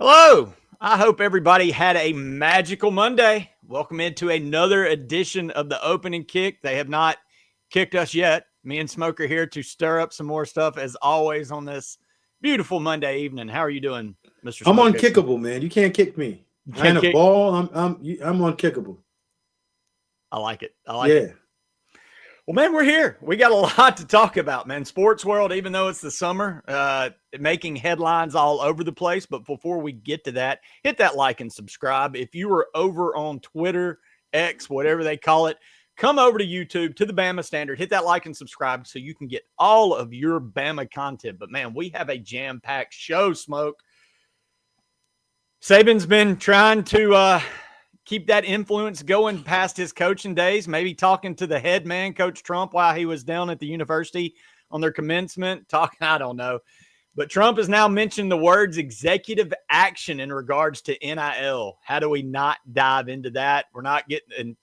Hello. I hope everybody had a magical Monday. Welcome into another edition of the Opening Kick. They have not kicked us yet. Me and Smoke are here to stir up some more stuff as always on this beautiful Monday evening. How are you doing, Mr. I'm Smoke? unkickable, man. You can't kick me. You I ain't can't a kick- ball. I'm unkickable. I like it. I like it. Yeah. Well, man, we're here. We got a lot to talk about, man. Sports world, even though it's the summer, making headlines all over the place. But before we get to that, hit that like and subscribe. If you are over on Twitter, X, whatever they call it, come over to YouTube, to the Bama Standard. Hit that like and subscribe so you can get all of your Bama content. But, man, we have a jam-packed show, Smoke. Saban's been trying to keep that influence going past his coaching days, maybe talking to the head man, Coach Trump, while he was down at the university on their commencement, I don't know. But Trump has now mentioned the words executive action in regards to NIL. How do we not dive into that? We're not getting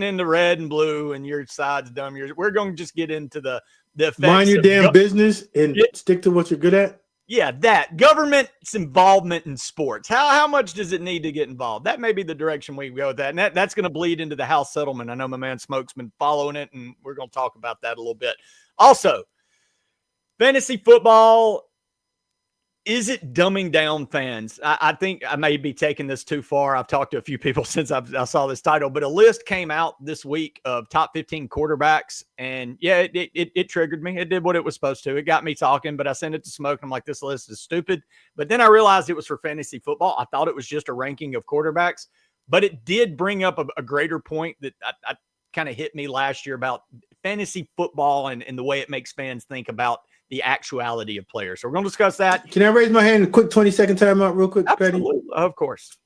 into red and blue and your side's dumb. We're going to just get into the effects. Mind your damn business and stick to what you're good at. Yeah, that government's involvement in sports. How much does it need to get involved? That may be the direction we go with that. And that's going to bleed into the House settlement. I know my man Smoke's been following it, and we're going to talk about that a little bit. Also, fantasy football, is it dumbing down fans? I think I may be taking this too far. I've talked to a few people since I saw this title, but a list came out this week of top 15 quarterbacks. And yeah, it triggered me. It did what it was supposed to. It got me talking, but I sent it to Smoke. I'm like, this list is stupid. But then I realized it was for fantasy football. I thought it was just a ranking of quarterbacks, but it did bring up a greater point that I kind of hit me last year about fantasy football and the way it makes fans think about the actuality of players. So we're going to discuss that. Can I raise my hand in a quick 20-second timeout real quick, Pettey? Of course.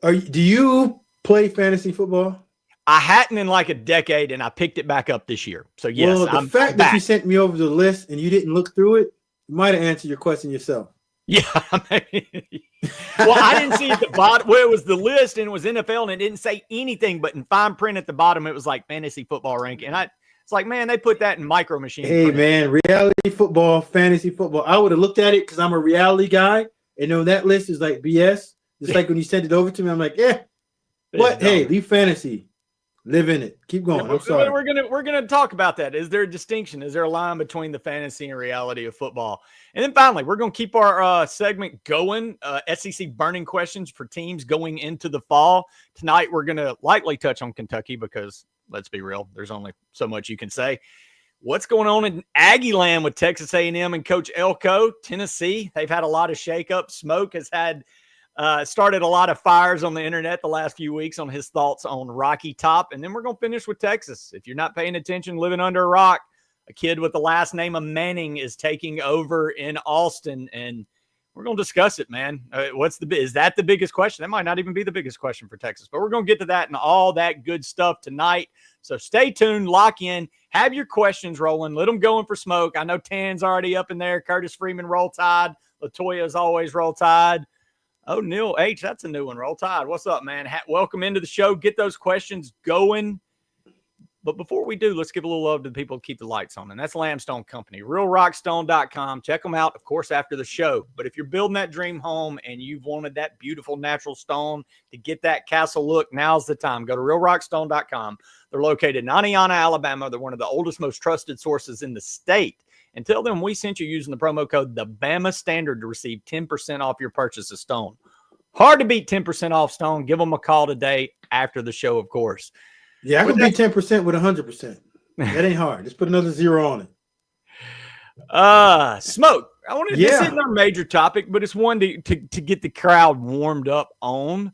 Do you play fantasy football? I hadn't in like a decade, and I picked it back up this year. So, yes, well, the fact that you sent me over the list and you didn't look through it, you might have answered your question yourself. Yeah. Well, I didn't see at the bottom. Well, it was the list, and it was NFL, and it didn't say anything, but in fine print at the bottom, it was like fantasy football ranking. And it's like, man, they put that in Micro Machine. Hey, man, reality football, fantasy football. I would have looked at it because I'm a reality guy, and on that list is like BS. Just like when you sent it over to me, I'm like, what? Hey, leave fantasy. Live in it. Keep going. I'm sorry. We're gonna talk about that. Is there a distinction? Is there a line between the fantasy and reality of football? And then finally, we're gonna keep our segment going. SEC burning questions for teams going into the fall. Tonight, we're gonna likely touch on Kentucky because let's be real, there's only so much you can say. What's going on in Aggie land with Texas A&M and Coach Elko? Tennessee, they've had a lot of shakeups. Smoke has had started a lot of fires on the internet the last few weeks on his thoughts on Rocky Top. And then we're going to finish with Texas. If you're not paying attention, living under a rock, a kid with the last name of Manning is taking over in Austin. And we're going to discuss it, man. Is that the biggest question? That might not even be the biggest question for Texas, but we're going to get to that and all that good stuff tonight. So stay tuned, lock in, have your questions rolling. Let them going for Smoke. I know Tan's already up in there. Curtis Freeman, Roll Tide. Latoya is always Roll Tide. Oh, Neil H., that's a new one. Roll Tide. What's up, man? Welcome into the show. Get those questions going. But before we do, let's give a little love to the people who keep the lights on, and that's Lamstone Company, realrockstone.com. Check them out, of course, after the show. But if you're building that dream home and you've wanted that beautiful natural stone to get that castle look, now's the time. Go to realrockstone.com. They're located in Aniana, Alabama. They're one of the oldest, most trusted sources in the state. And tell them we sent you using the promo code the Bama Standard to receive 10% off your purchase of stone. Hard to beat 10% off stone. Give them a call today after the show, of course. Yeah, I can beat 10% with 100%. That ain't hard. Just put another zero on it. Smoke. I wanted this isn't our major topic, but it's one to get the crowd warmed up on.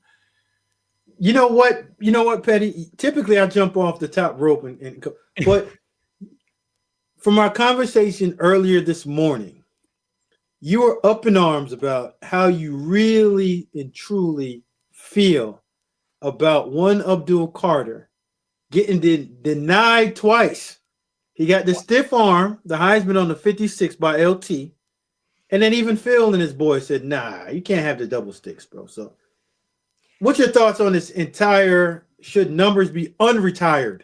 You know what, Pettey? Typically, I jump off the top rope but from our conversation earlier this morning, you were up in arms about how you really and truly feel about one Abdul Carter getting denied twice. He got the stiff arm, the Heisman on the 56 by LT, and then even Phil and his boys said, nah, you can't have the double sticks, bro. So what's your thoughts on this entire, should numbers be unretired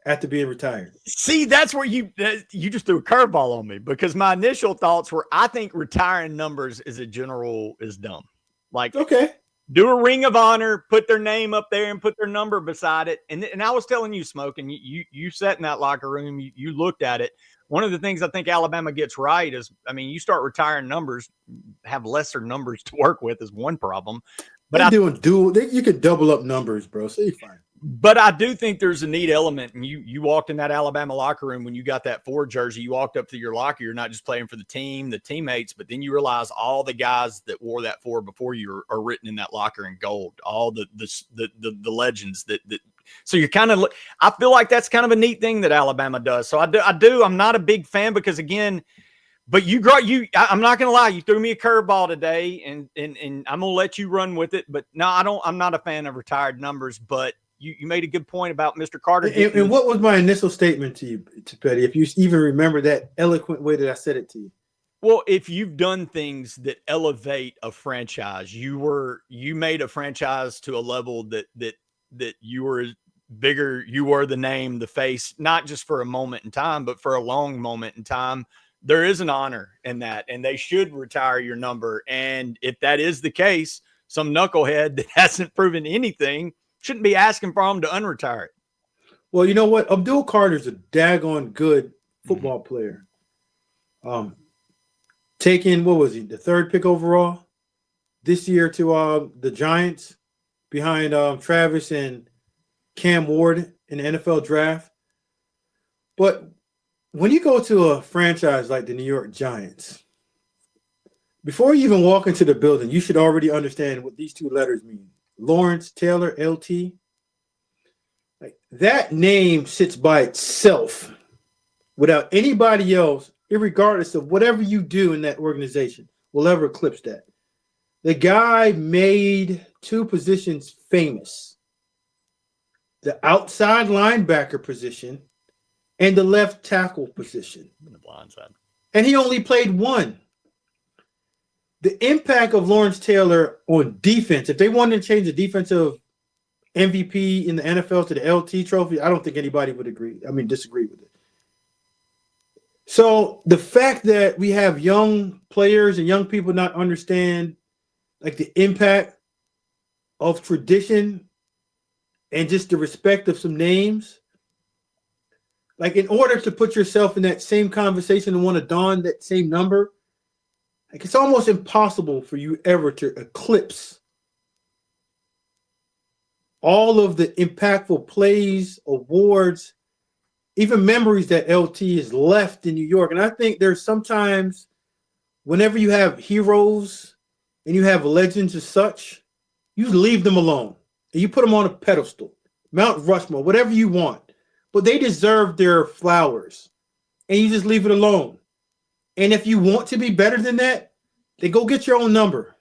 after being retired. See, that's where you just threw a curveball on me, because my initial thoughts were, I think retiring numbers as a general is dumb. Like, okay, do a ring of honor, put their name up there and put their number beside it. And I was telling you, Smoke, and you sat in that locker room, you looked at it. One of the things I think Alabama gets right is, I mean, you start retiring numbers, have lesser numbers to work with is one problem. But you could double up numbers, bro. So you're fine. But I do think there's a neat element. And you walked in that Alabama locker room when you got that 4 jersey, you walked up to your locker. You're not just playing for the team, the teammates, but then you realize all the guys that wore that 4 before you are written in that locker in gold. All the legends that so you're kind of, I feel like that's kind of a neat thing that Alabama does. So I'm not a big fan, because again, but I'm not going to lie, you threw me a curveball today, and I'm going to let you run with it. But no, I'm not a fan of retired numbers, but you made a good point about Mr. Carter. And what was my initial statement to you, to Petty, if you even remember that eloquent way that I said it to you? Well, if you've done things that elevate a franchise, you made a franchise to a level that you were bigger, you were the name, the face, not just for a moment in time, but for a long moment in time. There is an honor in that, and they should retire your number. And if that is the case, some knucklehead that hasn't proven anything shouldn't be asking for him to unretire it. Well, you know what? Abdul Carter's a daggone good football player. Taking, what was he, the 3rd pick overall this year to the Giants, behind Travis and Cam Ward in the NFL draft. But when you go to a franchise like the New York Giants, before you even walk into the building, you should already understand what these 2 letters mean. Lawrence Taylor, LT. Like, that name sits by itself without anybody else, irregardless of whatever you do in that organization, will ever eclipse that. The guy made 2 positions famous: the outside linebacker position and the left tackle position. The blind side. And he only played 1. The impact of Lawrence Taylor on defense, if they wanted to change the defensive MVP in the NFL to the LT trophy, I don't think anybody would disagree with it. So the fact that we have young players and young people not understand like the impact of tradition and just the respect of some names, like in order to put yourself in that same conversation and want to don that same number, like it's almost impossible for you ever to eclipse all of the impactful plays, awards, even memories that LT has left in New York. And I think there's sometimes whenever you have heroes and you have legends as such, you leave them alone and you put them on a pedestal, Mount Rushmore, whatever you want. But they deserve their flowers and you just leave it alone. And if you want to be better than that, then go get your own number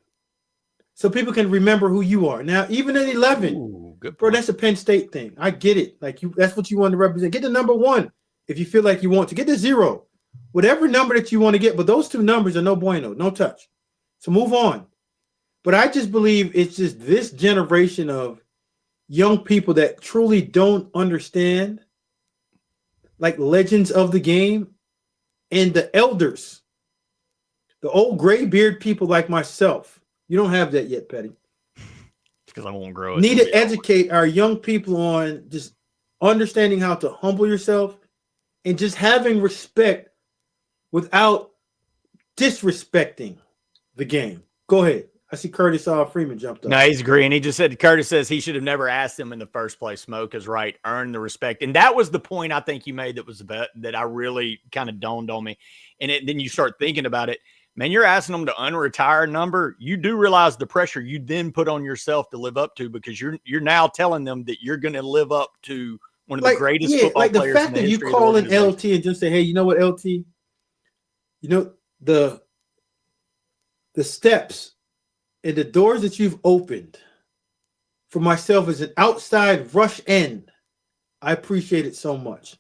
so people can remember who you are. Now, even at 11, good bro, that's a Penn State thing. I get it. Like that's what you want to represent. Get the number 1 if you feel like you want to. Get the 0, whatever number that you want to get. But those 2 numbers are no bueno, no touch. So move on. But I just believe it's just this generation of young people that truly don't understand like legends of the game. And the elders, the old gray beard people like myself, you don't have that yet, Petty. Because I won't grow. Need to educate our young people on just understanding how to humble yourself and just having respect without disrespecting the game. Go ahead. I see Curtis Freeman jumped up. No, he's agreeing. He just said, Curtis says he should have never asked him in the first place. Smoke is right. Earn the respect. And that was the point I think you made that was that I really kind of dawned on me. And then you start thinking about it. Man, you're asking them to unretire a number. You do realize the pressure you then put on yourself to live up to, because you're now telling them that you're going to live up to one of the greatest football players. The fact that you call in LT and just say, hey, you know what, LT? You know, the steps and the doors that you've opened for myself as an outside rush end, I appreciate it so much.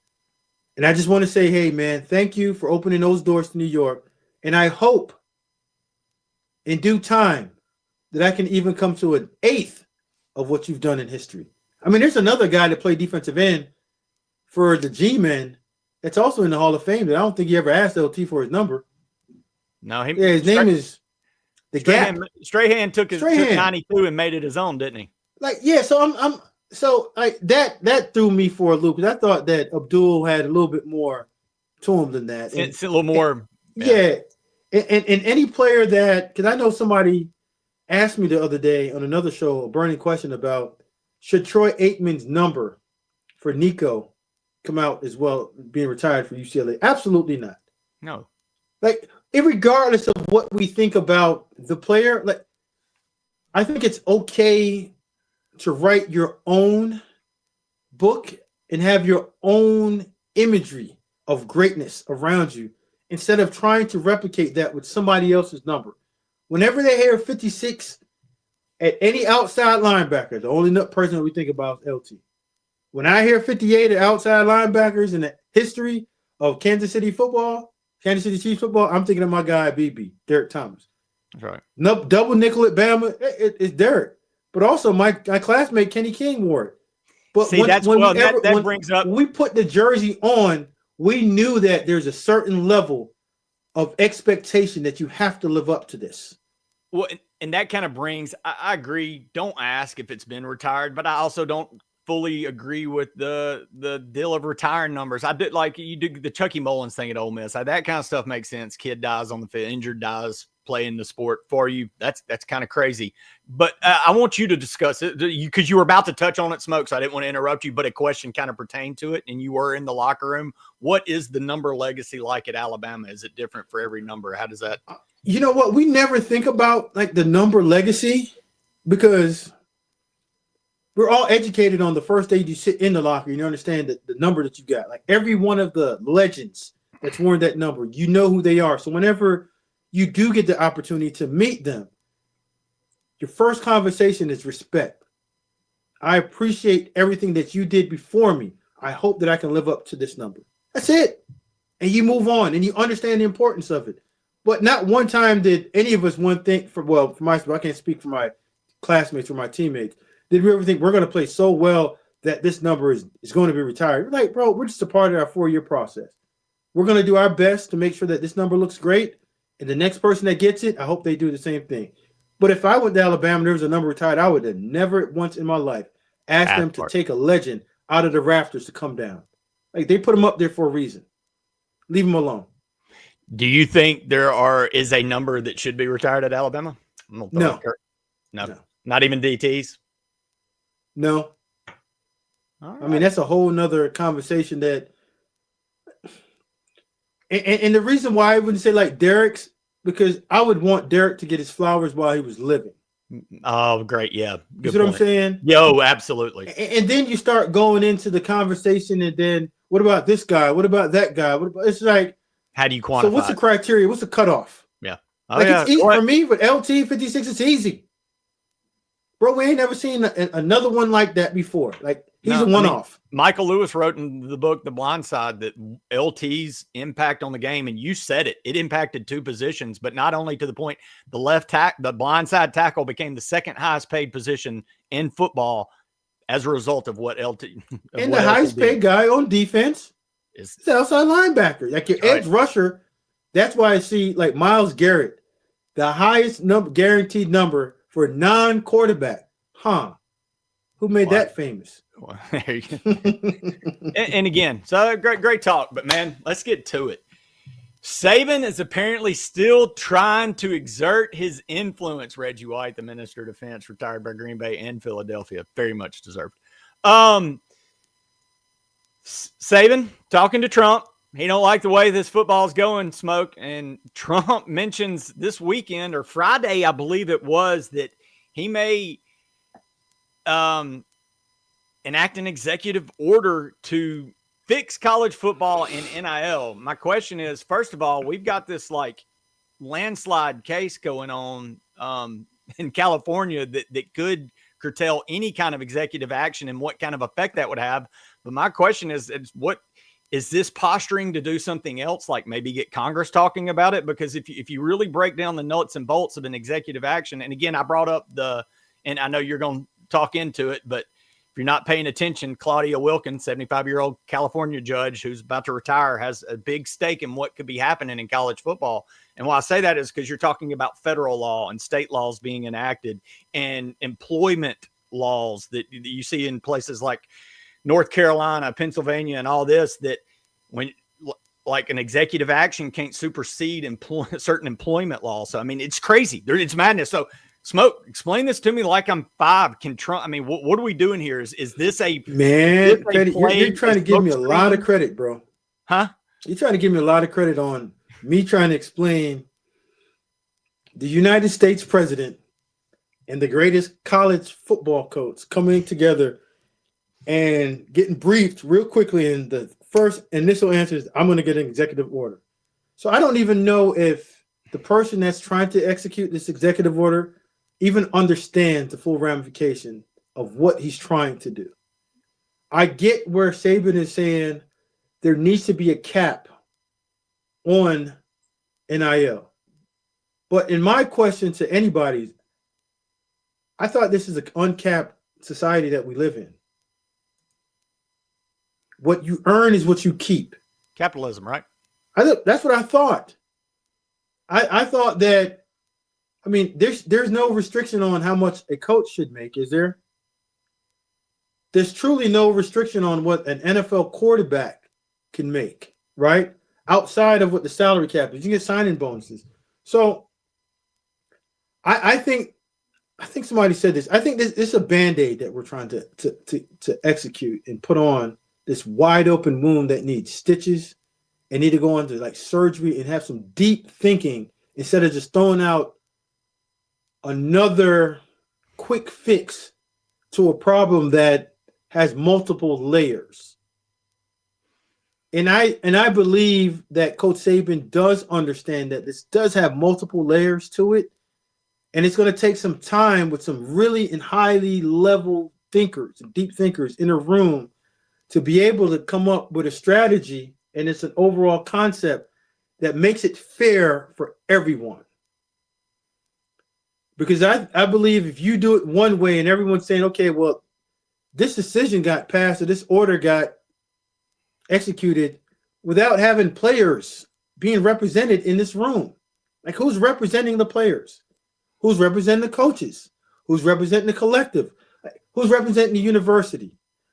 And I just want to say, hey, man, thank you for opening those doors to New York. And I hope in due time that I can even come to an 1/8 of what you've done in history. I mean, there's another guy that played defensive end for the G-Men that's also in the Hall of Fame that I don't think he ever asked LT for his number. No, his name is the Gap. Strahan took 92 and made it his own, didn't he? Like, yeah, so I'm so like that threw me for a loop because I thought that Abdul had a little bit more to him than that. It's a little more. Yeah. And any player that, because I know somebody asked me the other day on another show, a burning question about should Troy Aikman's number for Nico come out as well, being retired for UCLA? Absolutely not. No. Like, regardless of what we think about the player, like, I think it's okay to write your own book and have your own imagery of greatness around you instead of trying to replicate that with somebody else's number. Whenever they hear 56 at any outside linebacker, the only person that we think about is LT. When I hear 58 at outside linebackers in the history of Kansas City football, Kansas City Chiefs football, I'm thinking of my guy, BB, Derek Thomas. That's right. No, double nickel at Bama, it's Derek. But also my classmate, Kenny King, wore it. But see, that brings up. When we put the jersey on, we knew that there's a certain level of expectation that you have to live up to this. Well, and that kind of brings, I agree, don't ask if it's been retired, but I also don't fully agree with the deal of retiring numbers. I did like you do the Chucky Mullins thing at Ole Miss. That kind of stuff makes sense. Kid dies on the field, injured dies playing the sport for you. That's kind of crazy. But I want you to discuss it because you were about to touch on it, Smoke, so I didn't want to interrupt you, but a question kind of pertained to it, and you were in the locker room. What is the number legacy like at Alabama? Is it different for every number? How does that? You know what? We never think about like the number legacy because we're all educated on the first day you sit in the locker and you understand the number that you got. Like every one of the legends that's worn that number, you know who they are. So whenever you do get the opportunity to meet them, your first conversation is respect. I appreciate everything that you did before me. I hope that I can live up to this number. That's it. And you move on and you understand the importance of it. But not one time did any of us for I can't speak for my classmates or my teammates. Did we ever think we're going to play so well that this number is going to be retired? We're like, bro, we're just a part of our 4-year process. We're going to do our best to make sure that this number looks great. And the next person that gets it, I hope they do the same thing. But if I went to Alabama and there was a number retired, I would have never once in my life asked them to take a legend out of the rafters to come down. Like they put them up there for a reason. Leave them alone. Do you think is a number that should be retired at Alabama? No. Not even DTs? No. Right. I mean, that's a whole nother conversation that and the reason why I wouldn't say like Derek's, because I would want Derek to get his flowers while he was living. Oh, great. Yeah. You see what I'm saying? Yo, absolutely. And then you start going into the conversation and then what about this guy? What about that guy? It's like, how do you quantify? So what's the criteria? What's the cutoff? Yeah. It's easy for me with LT 56. It's easy, bro. We ain't never seen another one like that before. Like he's a one-off. Michael Lewis wrote in the book The Blind Side that LT's impact on the game, and you said it impacted 2 positions, but not only to the point the blind side tackle became the second highest paid position in football as a result of what LT and the highest paid guy on defense is the outside linebacker, like your edge rusher. That's why I see like Myles Garrett, the highest guaranteed number for non-quarterback. Who made that famous? Well, there you go. and again, so great talk, but man, let's get to it. Saban is apparently still trying to exert his influence. Reggie White, the Minister of Defense, retired by Green Bay and Philadelphia, very much deserved. Saban talking to Trump. He don't like the way this football's going, Smoke. And Trump mentions this weekend or Friday, I believe it was, that he may enact an executive order to fix college football and NIL. My question is, first of all, we've got this like landslide case going on in California that could curtail any kind of executive action and what kind of effect that would have. But my question is what is this posturing to do something else, like maybe get Congress talking about it? Because if you really break down the nuts and bolts of an executive action, and again, I brought up and I know you're going to talk into it, but if you're not paying attention, Claudia Wilkins, 75-year-old California judge who's about to retire, has a big stake in what could be happening in college football. And why I say that is because you're talking about federal law and state laws being enacted and employment laws that you see in places like North Carolina, Pennsylvania, and all this, that when like an executive action can't supersede certain employment laws. So, I mean, it's crazy. It's madness. So, Smoke, explain this to me like I'm 5. Can Trump? I mean, what are we doing here? Is this a man? You're trying to give me a lot of credit, bro. Huh? You're trying to give me a lot of credit on me trying to explain the United States president and the greatest college football coach coming together and getting briefed real quickly. And the first initial answer is, I'm going to get an executive order. So I don't even know if the person that's trying to execute this executive order even understands the full ramification of what he's trying to do. I get where Saban is saying there needs to be a cap on NIL. But in my question to anybody, I thought this is an uncapped society that we live in. What you earn is what you keep. Capitalism, right? That's what I thought. I thought that, I mean, there's no restriction on how much a coach should make, is there? There's truly no restriction on what an NFL quarterback can make, right? Outside of what the salary cap is. You get signing bonuses. So I think somebody said this. I think this is a Band-Aid that we're trying to execute and put on this wide open wound that needs stitches and need to go into like surgery and have some deep thinking instead of just throwing out another quick fix to a problem that has multiple layers. And I believe that Coach Saban does understand that this does have multiple layers to it. And it's going to take some time with some really and highly level thinkers and deep thinkers in a room to be able to come up with a strategy, and it's an overall concept that makes it fair for everyone. Because I believe if you do it one way and everyone's saying, okay, well, this decision got passed or this order got executed without having players being represented in this room. Like, who's representing the players? Who's representing the coaches? Who's representing the collective? Who's representing the university?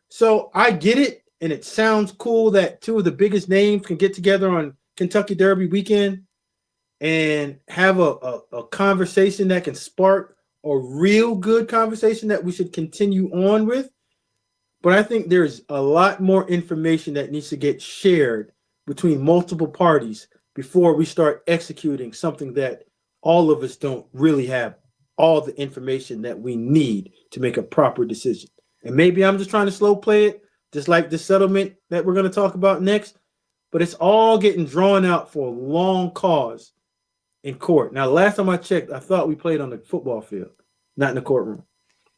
So I get it, and it sounds cool that two of the biggest names can get together on Kentucky Derby weekend and have a conversation that can spark a real good conversation that we should continue on with. But I think there's a lot more information that needs to get shared between multiple parties before we start executing something that all of us don't really have all the information that we need to make a proper decision. And maybe I'm just trying to slow play it, just like the settlement that we're going to talk about next. But it's all getting drawn out for a long cause in court. Now, last time I checked, I thought we played on the football field, not in the courtroom.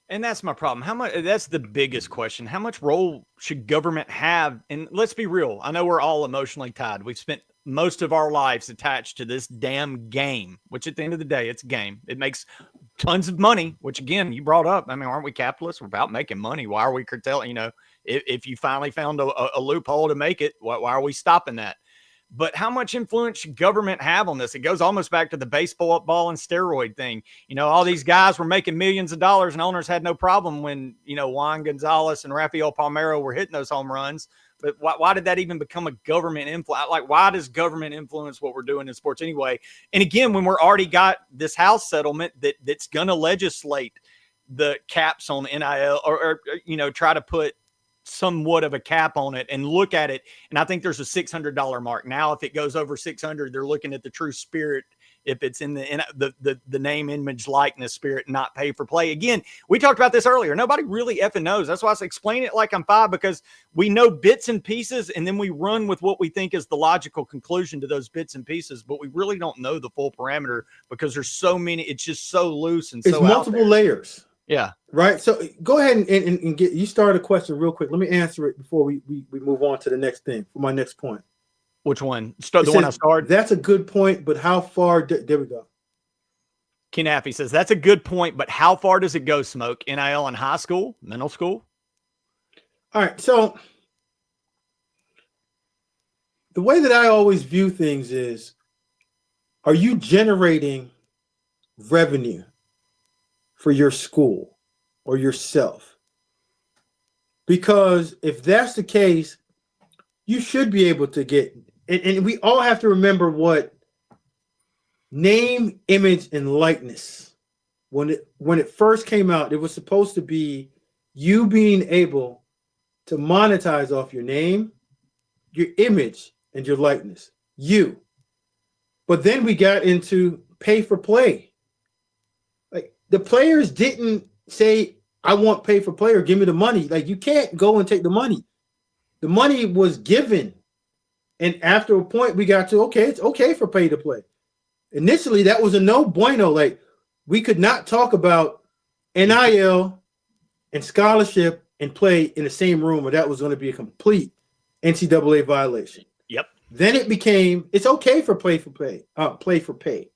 And that's my problem. That's the biggest question. How much role should government have? And let's be real. I know we're all emotionally tied. We've spent most of our lives attached to this damn game, which at the end of the day, it's a game. It makes tons of money, which again, you brought up. I mean, aren't we capitalists? We're about making money. Why are we curtailing? If you finally found a loophole to make it, why are we stopping that? But how much influence should government have on this? It goes almost back to the baseball ball and steroid thing. All these guys were making millions of dollars and owners had no problem when, Juan Gonzalez and Rafael Palmeiro were hitting those home runs. But why did that even become a government influence? Like, why does government influence what we're doing in sports anyway? And again, when we're already got this House settlement that's going to legislate the caps on NIL or try to put somewhat of a cap on it and look at it. And I think there's a $600 mark. Now, if it goes over 600, they're looking at the true spirit. If it's in the name, image, likeness spirit, not pay for play. Again, we talked about this earlier. Nobody really effing knows. That's why I say explain it like I'm 5, because we know bits and pieces, and then we run with what we think is the logical conclusion to those bits and pieces. But we really don't know the full parameter because there's so many. It's just so loose and it's so multiple layers. Yeah. Right. So go ahead and get you started a question real quick. Let me answer it before we move on to the next thing for my next point. Which one? The one I started? That's a good point, but how far? There we go. Ken Affey says, that's a good point, but how far does it go, Smoke? NIL in high school, middle school? All right. So the way that I always view things is, are you generating revenue for your school or yourself? Because if that's the case, you should be able to get, and we all have to remember what name, image, and likeness, when it first came out, it was supposed to be you being able to monetize off your name, your image, and your likeness. You. But then we got into pay for play. Like, the players didn't say, I want pay for play or give me the money. Like, you can't go and take the money. The money was given. And after a point, we got to, okay, it's okay for pay to play. Initially, that was a no bueno. Like, we could not talk about NIL and scholarship and play in the same room, or that was going to be a complete NCAA violation. Yep. Then it became, it's okay for play for pay.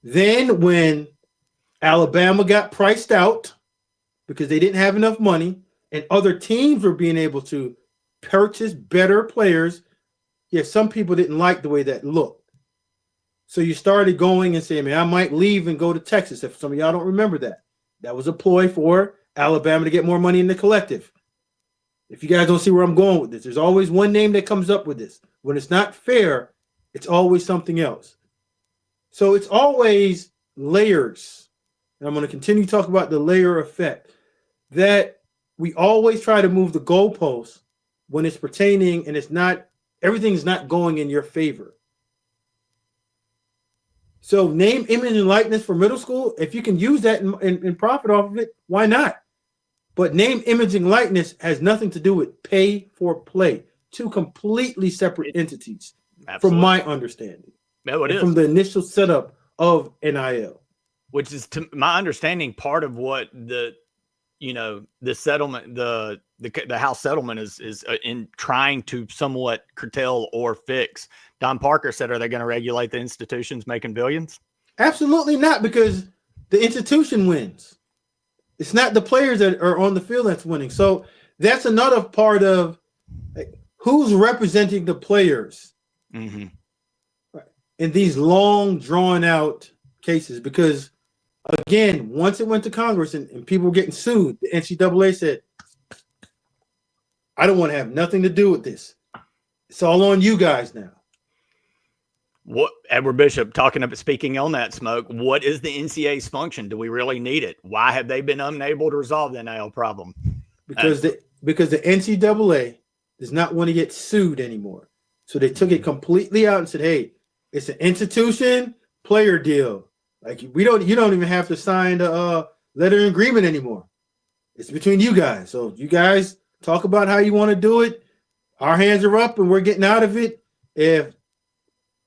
Then when Alabama got priced out because they didn't have enough money and other teams were being able to purchase better players, yeah, some people didn't like the way that looked. So you started going and saying, man, I might leave and go to Texas. If some of y'all don't remember that. That was a ploy for Alabama to get more money in the collective. If you guys don't see where I'm going with this, there's always one name that comes up with this. When it's not fair, it's always something else. So it's always layers. And I'm going to continue to talk about the layer effect, that we always try to move the goalposts when it's pertaining and it's not, everything's not going in your favor. So name, image, and likeness for middle school, if you can use that and profit off of it, why not? But name, image, and likeness has nothing to do with pay for play. Two completely separate entities, Absolutely. From my understanding. No, it is. From the initial setup of NIL. Which is, to my understanding, part of what the settlement, the House settlement is in trying to somewhat curtail or fix. Don Parker said, are they going to regulate the institutions making billions? Absolutely not, because the institution wins. It's not the players that are on the field that's winning. So that's another part of, like, who's representing the players in these long, drawn-out cases. Because, again, once it went to Congress and people were getting sued, the NCAA said, I don't want to have nothing to do with this. It's all on you guys now. What, Edward Bishop, speaking on that, Smoke, what is the NCAA's function? Do we really need it? Why have they been unable to resolve the NIL problem? Because the NCAA does not want to get sued anymore. So they took it completely out and said, hey, it's an institution player deal. Like, you don't even have to sign the letter of agreement anymore. It's between you guys. So you guys talk about how you want to do it. Our hands are up and we're getting out of it. If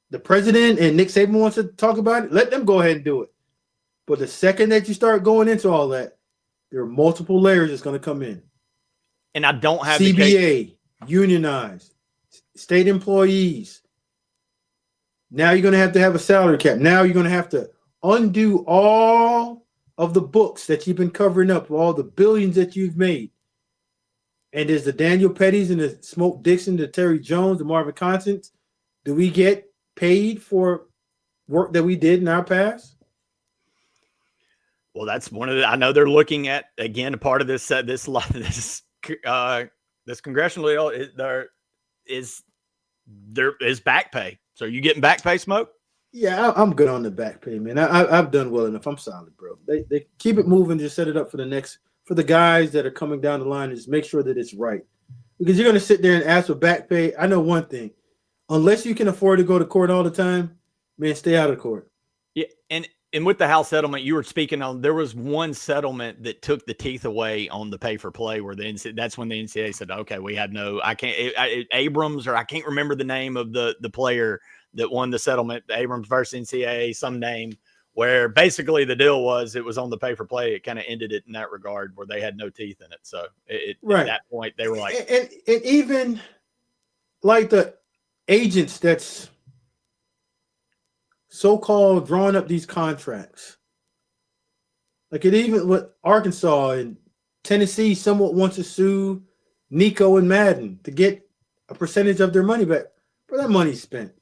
the president and Nick Saban wants to talk about it, let them go ahead and do it. But the second that you start going into all that, there are multiple layers that's going to come in. And I don't have CBA, unionized, state employees. Now you're going to have a salary cap. Now you're going to have to undo all of the books that you've been covering up, all the billions that you've made. And there's the Daniel Petteys and the Smoke Dixon, the Terry Jones, the Marvin Constance. Do we get paid for work that we did in our past? Well, that's one of the, I know they're looking at, again, a part of this congressional deal there is back pay. So are you getting back pay, Smoke? Yeah, I'm good on the back pay, man. I've done well enough. I'm solid, bro. They keep it moving. Just set it up for the guys that are coming down the line. Just make sure that it's right, because you're going to sit there and ask for back pay. I know one thing: unless you can afford to go to court all the time, man, stay out of court. Yeah, and with the House settlement, you were speaking on, there was one settlement that took the teeth away on the pay for play, where that's when the NCAA said, okay, we had Abrams, or I can't remember the name of the player that won the settlement, Abrams versus NCAA, some name, where basically the deal was it was on the pay for play. It kind of ended it in that regard, where they had no teeth in it. So at that point, they were like, and even like the agents that's so-called drawing up these contracts, like it even with Arkansas and Tennessee somewhat wants to sue Nico and Madden to get a percentage of their money back. But that money's spent.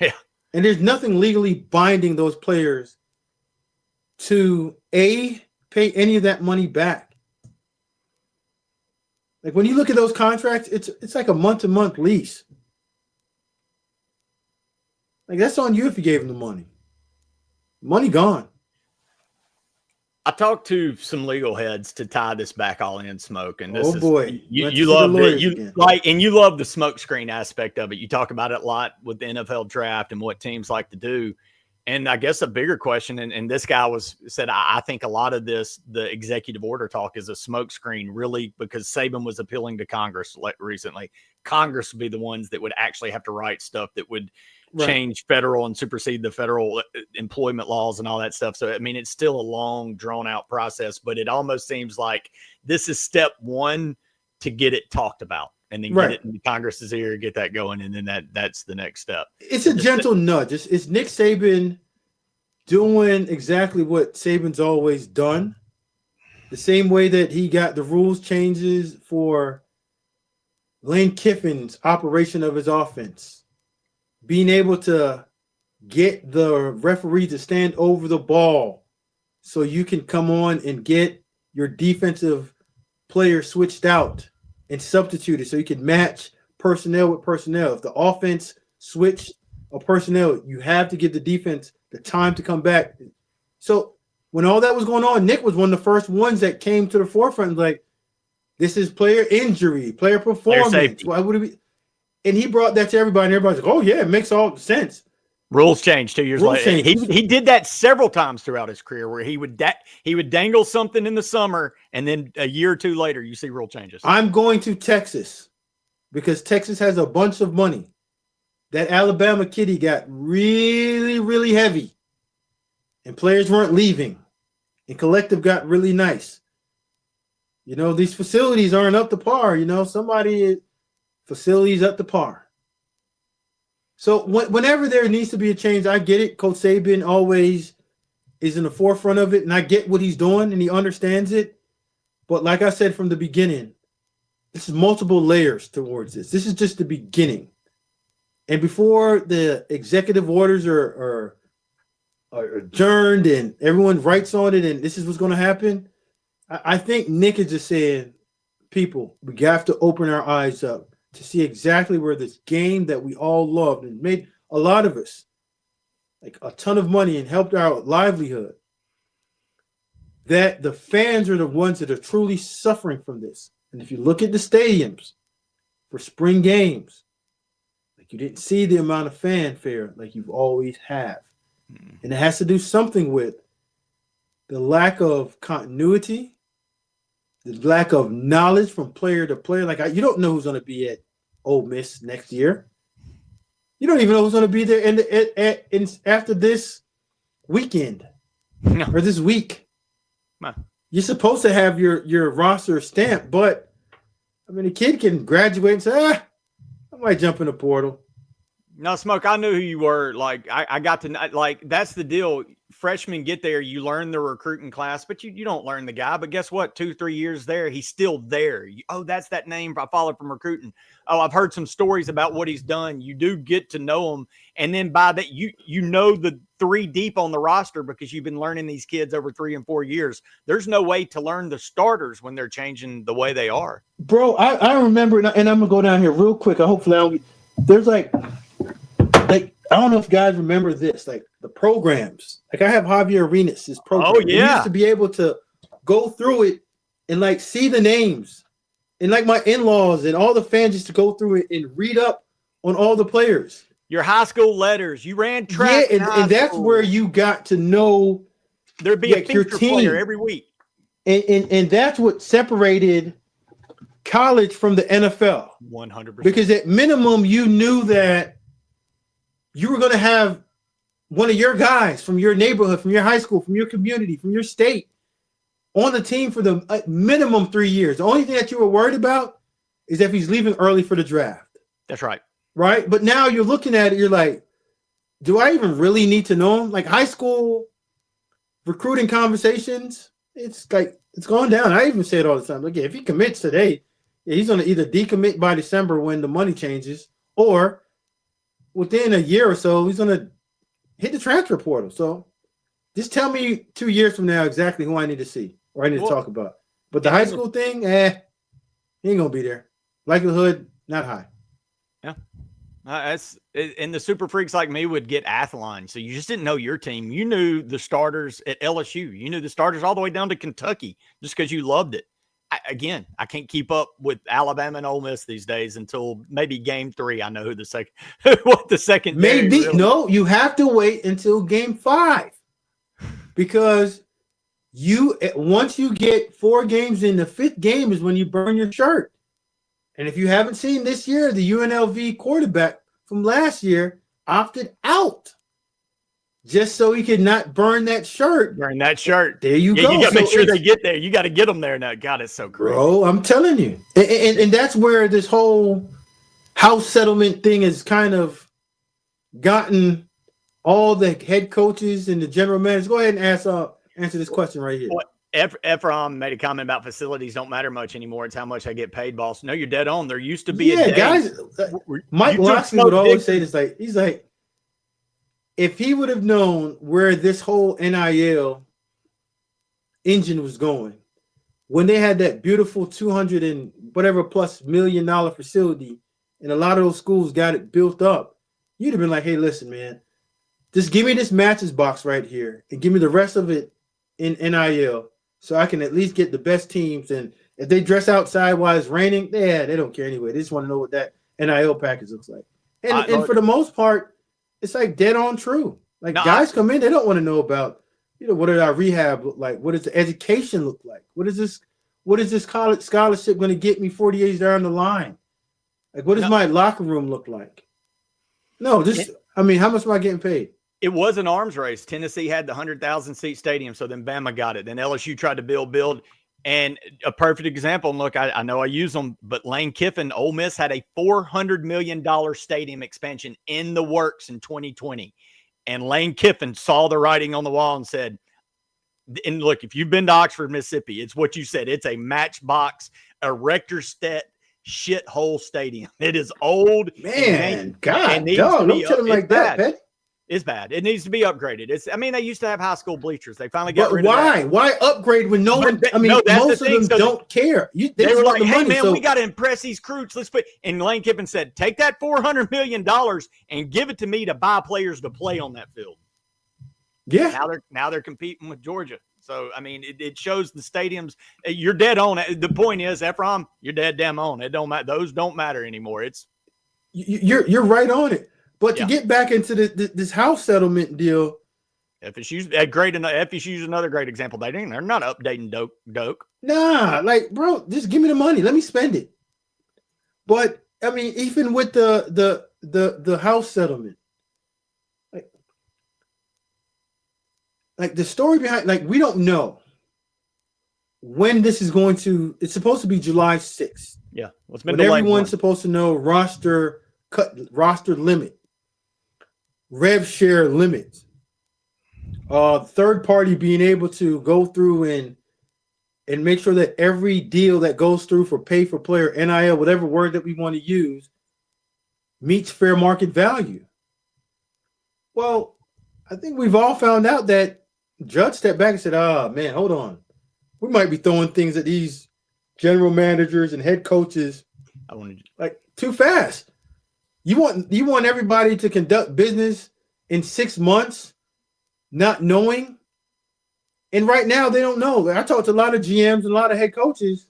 Yeah. And there's nothing legally binding those players to pay any of that money back. Like when you look at those contracts, it's like a month-to-month lease. Like that's on you if you gave them the money. Money gone. I talked to some legal heads to tie this back all in, Smoke, and this you love it. You love the smoke screen aspect of it. You talk about it a lot with the NFL draft and what teams like to do. And I guess a bigger question, and this guy said, I think a lot of this, the executive order talk is a smoke screen, really, because Saban was appealing to Congress recently. Congress would be the ones that would actually have to write stuff that would change federal and supersede the federal employment laws and all that stuff. So, I mean, it's still a long, drawn-out process, but it almost seems like this is step one to get it talked about. And then get it in Congress's ear, get that going, and then that's the next step. It's a gentle nudge. It's Nick Saban doing exactly what Saban's always done. The same way that he got the rules changes for Lane Kiffin's operation of his offense. Being able to get the referee to stand over the ball so you can come on and get your defensive player switched out and substituted so you can match personnel with personnel. If the offense switched a personnel, you have to give the defense the time to come back. So when all that was going on, Nick was one of the first ones that came to the forefront, like, this is player injury, player performance. Why would it be? And he brought that to everybody, and everybody's like, oh, yeah, it makes all sense. Rules changed 2 years later. He did that several times throughout his career where he would dangle something in the summer, and then a year or two later, you see rule changes. I'm going to Texas because Texas has a bunch of money. That Alabama kitty got really, really heavy, and players weren't leaving, and collective got really nice. You know, these facilities aren't up to par. You know, facilities up to par. So whenever there needs to be a change, I get it. Coach Saban always is in the forefront of it, and I get what he's doing, and he understands it. But like I said from the beginning, this is multiple layers towards this. This is just the beginning. And before the executive orders are adjourned and everyone writes on it and this is what's going to happen, I think Nick is just saying, people, we have to open our eyes up to see exactly where this game that we all loved and made a lot of us like a ton of money and helped our livelihood, that the fans are the ones that are truly suffering from this. And if you look at the stadiums for spring games, like you didn't see the amount of fanfare like you've always have. And it has to do something with the lack of continuity, the lack of knowledge from player to player. Like you don't know who's going to be at Ole Miss next year. You don't even know who's going to be there after this weekend or this week. You're supposed to have your roster stamped, but I mean, a kid can graduate and say, I might jump in the portal. No, Smoke, I knew who you were. Like, I got to, like, that's the deal. Freshmen get there, you learn the recruiting class, but you don't learn the guy. But guess what? 2-3 years there, he's still there. That's that name I followed from recruiting. Oh, I've heard some stories about what he's done. You do get to know him. And then by that, you know the 3 deep on the roster because you've been learning these kids over 3 and 4 years. There's no way to learn the starters when they're changing the way they are. Bro, I remember, and I'm going to go down here real quick. Hopefully there's like I don't know if guys remember this, like the programs. Like I have Javier Arenas' program. Oh, yeah. We used to be able to go through it and like see the names. And like my in-laws and all the fans used to go through it and read up on all the players. Your high school letters. You ran track. Yeah, and that's where you got to know there'd be a feature player every week. And that's what separated college from the NFL. 100%. Because at minimum, you knew that you were going to have one of your guys from your neighborhood, from your high school, from your community, from your state on the team for the minimum 3 years. The only thing that you were worried about is if he's leaving early for the draft. That's right. Right? But now you're looking at it, you're like, do I even really need to know him? Like high school recruiting conversations, it's like, it's going down. I even say it all the time. Like, if he commits today, Yeah, he's going to either decommit by December when the money changes, or within a year or so, he's going to hit the transfer portal. So just tell me 2 years from now exactly who I need to see or I need to talk about. But the high school thing, he ain't going to be there. Likelihood, not high. Yeah. And the super freaks like me would get Athlon. So you just didn't know your team. You knew the starters at LSU. You knew the starters all the way down to Kentucky just because you loved it. I can't keep up with Alabama and Ole Miss these days until maybe game 3. I know who the second. Maybe really. No, you have to wait until game 5 because once you get 4 games in, the 5th game is when you burn your shirt. And if you haven't seen this year, the UNLV quarterback from last year opted out just so he could not burn that shirt. Burn that shirt. There you go. You got to make sure they get there. You got to get them there now. God, it's so crazy. Bro, I'm telling you. And that's where this whole house settlement thing has kind of gotten all the head coaches and the general managers. Go ahead and answer this question right here. Ephraim made a comment about facilities don't matter much anymore. It's how much I get paid, boss. No, you're dead on. There used to be a day. Guys. Mike Locksley would always say this. He's like, if he would have known where this whole NIL engine was going, when they had that beautiful 200 and whatever plus $1 million facility, and a lot of those schools got it built up, you'd have been like, hey, listen, man, just give me this matches box right here and give me the rest of it in NIL so I can at least get the best teams. And if they dress outside while it's raining, they don't care anyway. They just want to know what that NIL package looks like. And for the most part, it's like dead on true. Like guys come in, they don't want to know about, what did our rehab look like? What does the education look like? What is this college scholarship going to get me 40 years down the line? Like, what does my locker room look like? No, how much am I getting paid? It was an arms race. Tennessee had the 100,000 seat stadium, so then Bama got it. Then LSU tried to build. And a perfect example, and look, I know I use them, but Lane Kiffin, Ole Miss had a $400 million stadium expansion in the works in 2020. And Lane Kiffin saw the writing on the wall and said, and look, if you've been to Oxford, Mississippi, it's what you said. It's a matchbox, erector set shithole stadium. It is old. Man, God, don't tell him like that, Pet. It's bad. It needs to be upgraded. They used to have high school bleachers. They finally got rid of that. Why upgrade when most of them don't care? They were like, hey, man, we got to impress these recruits. And Lane Kiffin said, take that $400 million and give it to me to buy players to play on that field. Yeah. Now they're competing with Georgia. So, it shows the stadiums. You're dead on. The point is, Ephraim, you're dead damn on. It don't matter. Those don't matter anymore. You're right on it. But to get back into this house settlement deal, FSU's another great example. They're not updating Doak. Nah, bro, just give me the money. Let me spend it. But even with the house settlement, like the story behind, we don't know when this is going to. It's supposed to be July 6th. Yeah, when everyone's supposed to know roster limit. Rev share limits, third party being able to go through and make sure that every deal that goes through for pay for player, NIL, whatever word that we want to use, meets fair market value. Well, I think we've all found out that Judge stepped back and said, man, hold on. We might be throwing things at these general managers and head coaches too fast. You want everybody to conduct business in 6 months, not knowing? And right now they don't know. I talked to a lot of GMs and a lot of head coaches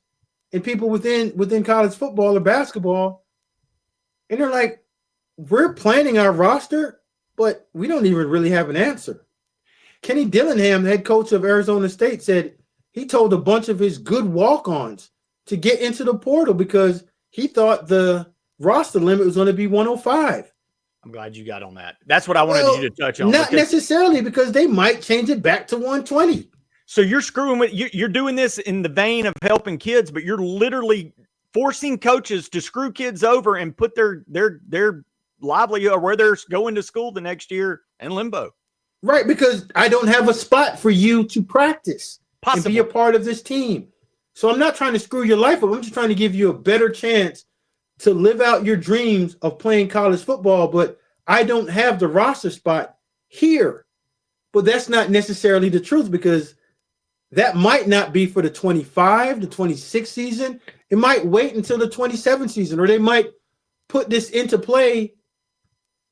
and people within college football or basketball, and they're like, we're planning our roster, but we don't even really have an answer. Kenny Dillingham, the head coach of Arizona State, said he told a bunch of his good walk-ons to get into the portal because he thought the roster limit was going to be 105. I'm glad you got on that. That's what I wanted you to touch on. Not necessarily, because they might change it back to 120. So you're screwing with you're doing this in the vein of helping kids, but you're literally forcing coaches to screw kids over and put their livelihood or where they're going to school the next year in limbo. Right, because I don't have a spot for you to practice and be a part of this team. So I'm not trying to screw your life up. I'm just trying to give you a better chance to live out your dreams of playing college football, but I don't have the roster spot here. But that's not necessarily the truth, because that might not be for the 25, the 26 season. It might wait until the 27 season, or they might put this into play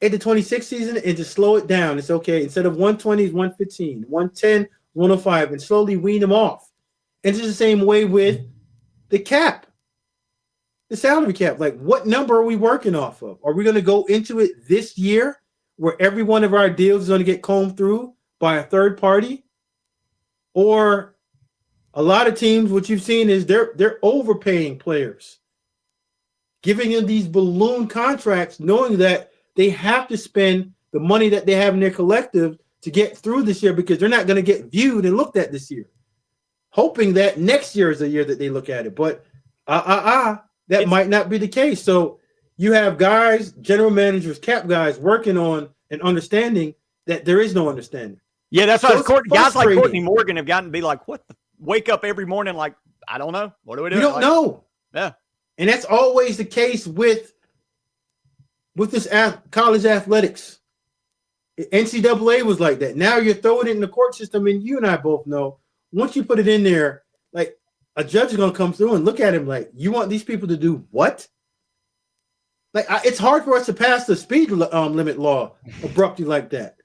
at the 26 season and just slow it down. It's okay. Instead of 120, it's 115, 110, 105, and slowly wean them off. And it's the same way with the cap, the salary cap. Like, what number are we working off of? Are we going to go into it this year where every one of our deals is going to get combed through by a third party? Or a lot of teams, what you've seen is they're overpaying players, giving them these balloon contracts, knowing that they have to spend the money that they have in their collective to get through this year, because they're not going to get viewed and looked at this year, hoping that next year is the year that they look at it. But that might not be the case. So you have guys, general managers, cap guys working on an understanding that there is no understanding. Yeah, that's why guys like Courtney Morgan have gotten to be like, what? Wake up every morning like, I don't know. What do we do? You don't know. Yeah. And that's always the case with this college athletics. NCAA was like that. Now you're throwing it in the court system, and you and I both know, once you put it in there, like, a judge is going to come through and look at him like, you want these people to do what? Like, it's hard for us to pass the speed limit law abruptly like that,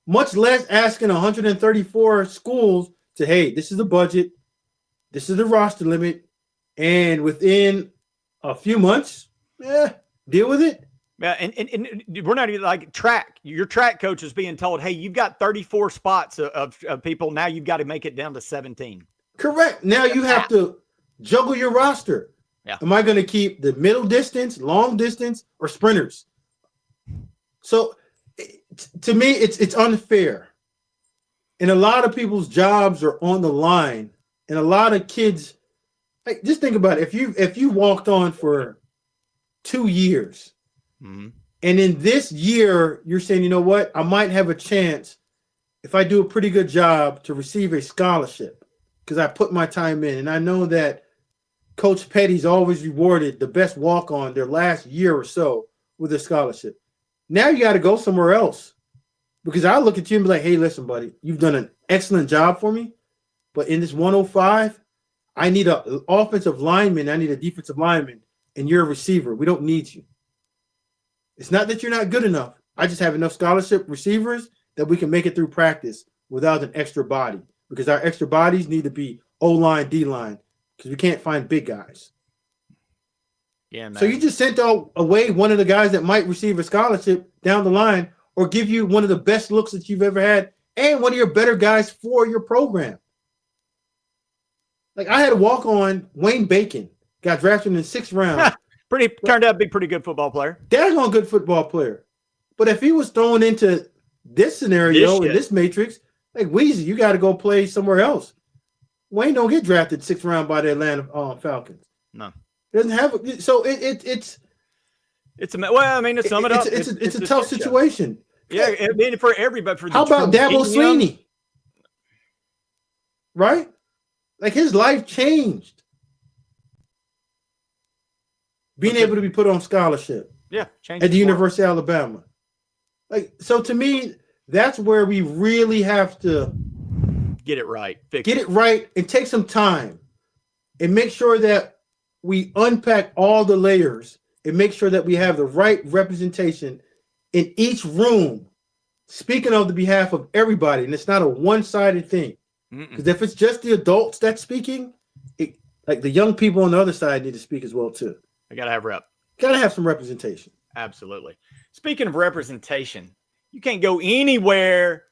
much less asking 134 schools to, hey, this is the budget, this is the roster limit, and within a few months, deal with it. Yeah, and we're not even like track. Your track coach is being told, hey, you've got 34 spots of people. Now you've got to make it down to 17. Correct. Now you have to juggle your roster. Yeah. Am I going to keep the middle distance, long distance, or sprinters? So to me, it's unfair. And a lot of people's jobs are on the line. And a lot of kids, like, just think about it. If you walked on for 2 years, mm-hmm. and in this year, you're saying, you know what, I might have a chance, if I do a pretty good job, to receive a scholarship because I put my time in. And I know that Coach Pettey's always rewarded the best walk-on their last year or so with a scholarship. Now you got to go somewhere else, because I look at you and be like, hey, listen, buddy, you've done an excellent job for me, but in this 105, I need an offensive lineman, I need a defensive lineman, and you're a receiver. We don't need you. It's not that you're not good enough. I just have enough scholarship receivers that we can make it through practice without an extra body, because our extra bodies need to be O-line, D-line, because we can't find big guys. Yeah, man. So you just sent away one of the guys that might receive a scholarship down the line, or give you one of the best looks that you've ever had, and one of your better guys for your program. Like, I had a walk-on, Wayne Bacon, got drafted in the 6th round. Turned out to be a pretty good football player. Daggone good football player. But if he was thrown into this scenario, in this matrix, like, Weezy, you got to go play somewhere else. Wayne don't get drafted 6th round by the Atlanta Falcons. No. He doesn't have – so it's – It's to sum it up, it's a tough situation. Yeah, I mean, for everybody. How about Dabo Swinney? Right? Like, his life changed. Being able to be put on scholarship. Yeah, at the University of Alabama. Like, so to me, that's where we really have to get it right. Get it right and take some time and make sure that we unpack all the layers and make sure that we have the right representation in each room, speaking on the behalf of everybody. And it's not a one-sided thing. Because if it's just the adults that's speaking, like, the young people on the other side need to speak as well, too. I got to have rep. Got to have some representation. Absolutely. Speaking of representation, you can't go anywhere.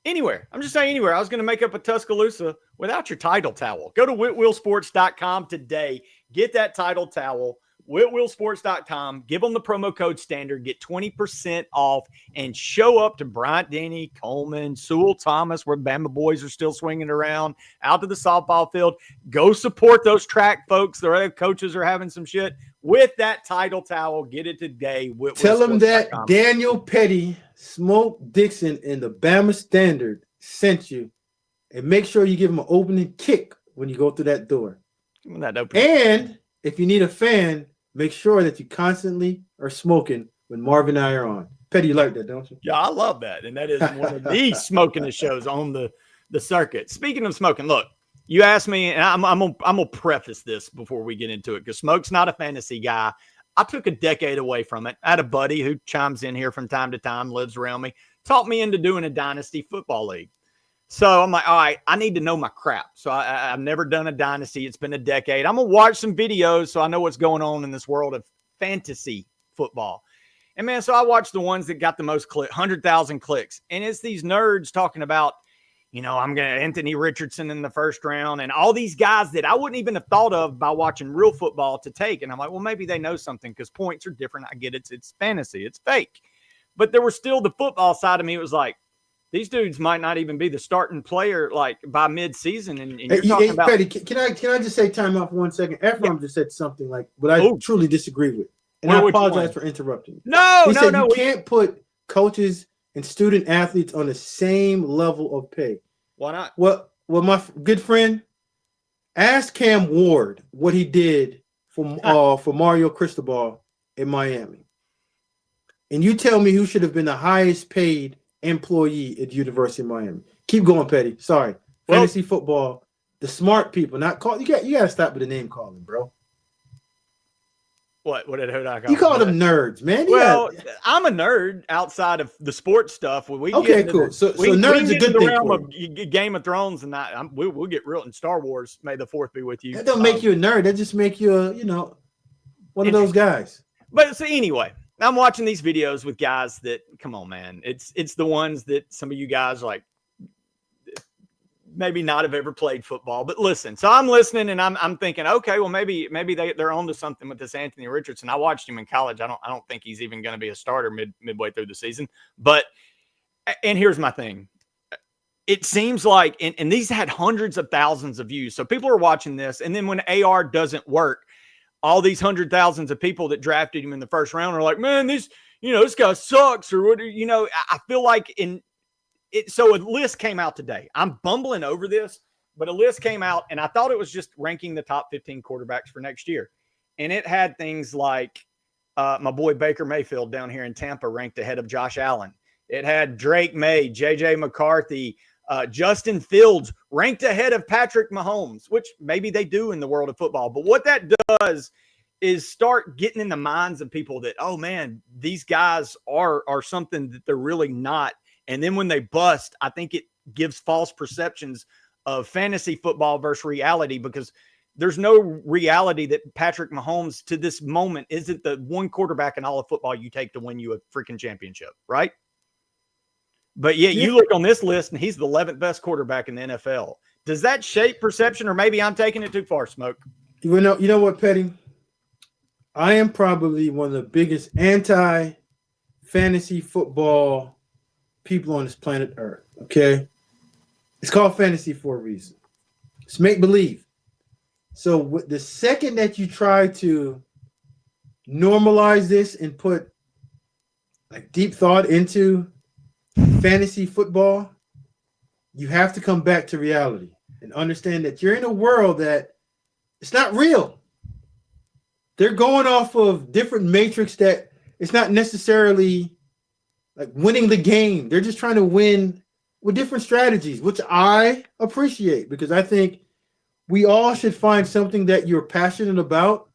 I'm just saying anywhere. I was going to make up a Tuscaloosa without your title towel. Go to whitwillsports.com today. Get that title towel. whitwillsports.com. Give them the promo code standard. Get 20% off and show up to Bryant Denny, Coleman, Sewell Thomas, where Bama boys are still swinging around, out to the softball field. Go support those track folks. Their other coaches are having some shit with that title towel. Get it today. Tell them that Daniel Pettey, Smoke Dixon, and the Bama Standard sent you, and make sure you give them an opening kick when you go through that door. That and if you need a fan, make sure that you constantly are smoking when Marvin and I are on. Pettey, you like that, don't you? Yeah, I love that. And that is one of the smoking shows on the circuit. Speaking of smoking, look, you asked me, and I'm gonna preface this before we get into it, because Smoke's not a fantasy guy. I took a decade away from it. I had a buddy who chimes in here from time to time, lives around me, taught me into doing a dynasty football league. So I'm like, all right, I need to know my crap. So I've never done a dynasty. It's been a decade. I'm going to watch some videos so I know what's going on in this world of fantasy football. And, man, so I watched the ones that got the most 100,000 clicks. And it's these nerds talking about, I'm going to Anthony Richardson in the first round and all these guys that I wouldn't even have thought of by watching real football to take. And I'm like, well, maybe they know something because points are different. I get it. It's fantasy. It's fake. But there was still the football side of me. It was like, these dudes might not even be the starting player like by mid-season. And you're talking about Pettey, can I just say time out for 1 second? Ephraim just said something like what I truly disagree with. And I apologize for interrupting. No. You can't put coaches and student athletes on the same level of pay. Why not? Well, my good friend, ask Cam Ward what he did for Mario Cristobal in Miami. And you tell me who should have been the highest paid employee at University of Miami. Keep going, Pettey. Sorry. Fantasy football, the smart people, not call. You got to stop with the name calling, bro. Who did I call? You call them nerds, man. I'm a nerd outside of the sports stuff. Cool. So nerds are a good thing. Realm of Game of Thrones, and we'll get real in Star Wars. May the fourth be with you. That don't make you a nerd. That just make you one of those guys. But so anyway, I'm watching these videos with guys that, come on, man. It's the ones that some of you guys like maybe not have ever played football, but listen. So I'm listening and I'm thinking, okay, well maybe they're onto something with this Anthony Richardson. I watched him in college. I don't think he's even going to be a starter midway through the season. And here's my thing. It seems like, and these had hundreds of thousands of views. So people are watching this, and then when AR doesn't work, all these 100,000s of people that drafted him in the first round are like, man, this guy sucks, or what? I feel like so a list came out today. I'm bumbling over this, but a list came out, and I thought it was just ranking the top 15 quarterbacks for next year. And it had things like my boy Baker Mayfield down here in Tampa ranked ahead of Josh Allen. It had Drake May, J.J. McCarthy, Justin Fields ranked ahead of Patrick Mahomes, which maybe they do in the world of football. But what that does is start getting in the minds of people that, oh, man, these guys are something that they're really not. And then when they bust, I think it gives false perceptions of fantasy football versus reality, because there's no reality that Patrick Mahomes to this moment isn't the one quarterback in all of football you take to win you a freaking championship, right? But you look on this list and he's the 11th best quarterback in the NFL. Does that shape perception, or maybe I'm taking it too far, Smoke? You know what, Pettey? I am probably one of the biggest anti-fantasy football people on this planet Earth, okay? It's called fantasy for a reason. It's make-believe. So the second that you try to normalize this and put like deep thought into fantasy football, you have to come back to reality and understand that you're in a world that it's not real. They're going off of different matrix that it's not necessarily like winning the game. They're just trying to win with different strategies, which I appreciate, because I think we all should find something that you're passionate about.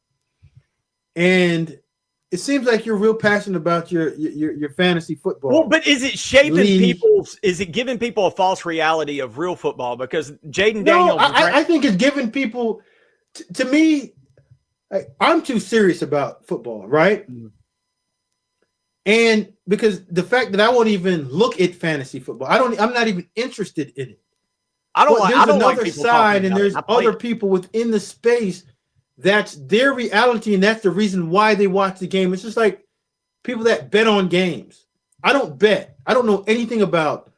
And it seems like you're real passionate about your fantasy football. Well, but is it shaping people's? Is it giving people a false reality of real football? Because Jaden Daniels, I think it's giving people. To me, I'm too serious about football, right? Mm-hmm. And because the fact that I won't even look at fantasy football, I'm not even interested in it. There's another side, and there's other people within the space. That's their reality, and that's the reason why they watch the game. It's just like people that bet on games. I don't bet. I don't know anything about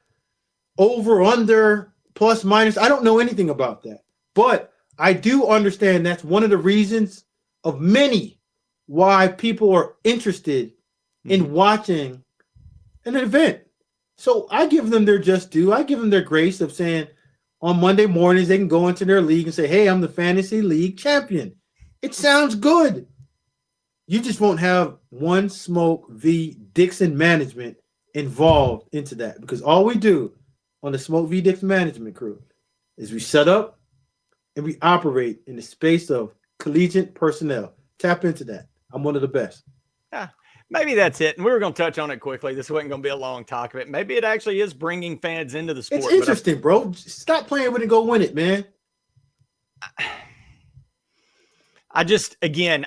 over, under, plus, minus. I don't know anything about that. But I do understand that's one of the reasons of many why people are interested in watching an event. So I give them their just due. I give them their grace of saying, on Monday mornings, they can go into their league and say, hey, I'm the fantasy league champion. It sounds good. You just won't have One Smoke v. Dixon management involved into that, because all we do on the Smoke v. Dixon management crew is we set up and we operate in the space of collegiate personnel. Tap into that. I'm one of the best. Yeah, maybe that's it. And we were going to touch on it quickly. This wasn't going to be a long talk of it. Maybe it actually is bringing fans into the sport. It's interesting, bro. Stop playing with it and go win it, man. I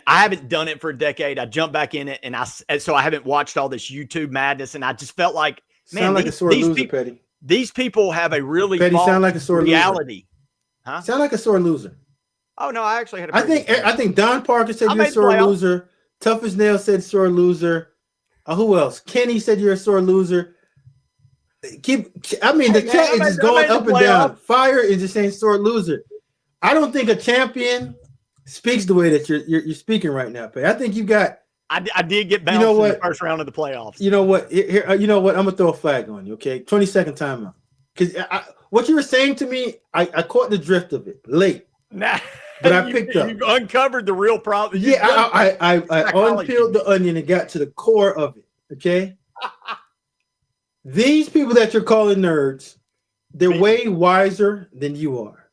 haven't done it for a decade. I jumped back in it, and so I haven't watched all this YouTube madness, and I just felt like, man, sound like a sore loser, Petty. These people have a really Petty sound like a sore reality. Loser. Huh? Sound like a sore loser. Oh no, I actually had. I think Don Parker said you're a sore loser. Tough as Nail said sore loser. Who else? Kenny said you're a sore loser. The chat is just going up and down. Fire is just saying sore loser. I don't think a champion speaks the way that you're speaking right now, Pay. I think you got. I did get bounced in the first round of the playoffs. You know what? You know what? I'm gonna throw a flag on you. Okay, 20-second timeout. Because what you were saying to me, I caught the drift of it late. Nah. But I picked up. You uncovered the real problem. I unpeeled the onion and got to the core of it. Okay. These people that you're calling nerds, they're way wiser than you are.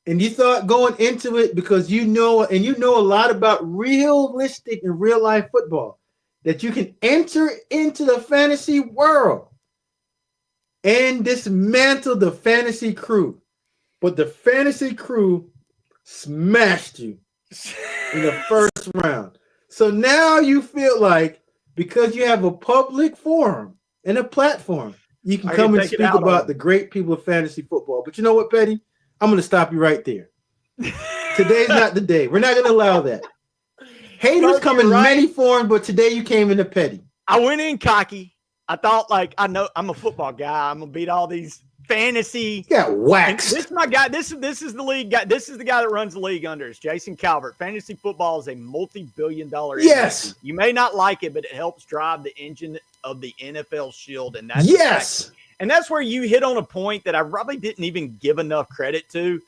And you thought going into it because you know a lot about realistic and real life football, that you can enter into the fantasy world and dismantle the fantasy crew. But the fantasy crew smashed you in the first round. So now you feel like, because you have a public forum and a platform, you can come and speak about the great people of fantasy football. But you know what, Petty? I'm going to stop you right there. Today's not the day. We're not going to allow that. Haters come in many forms, but today you came into Petty. I went in cocky. I thought, I know I'm a football guy. I'm going to beat all these fantasy. Yeah, wax. This is my guy. This is the league guy. This is the guy that runs the league under us, Jason Calvert. Fantasy football is a multi-billion-dollar industry. You may not like it, but it helps drive the engine of the NFL Shield, and that's and that's where you hit on a point that I probably didn't even give enough credit to,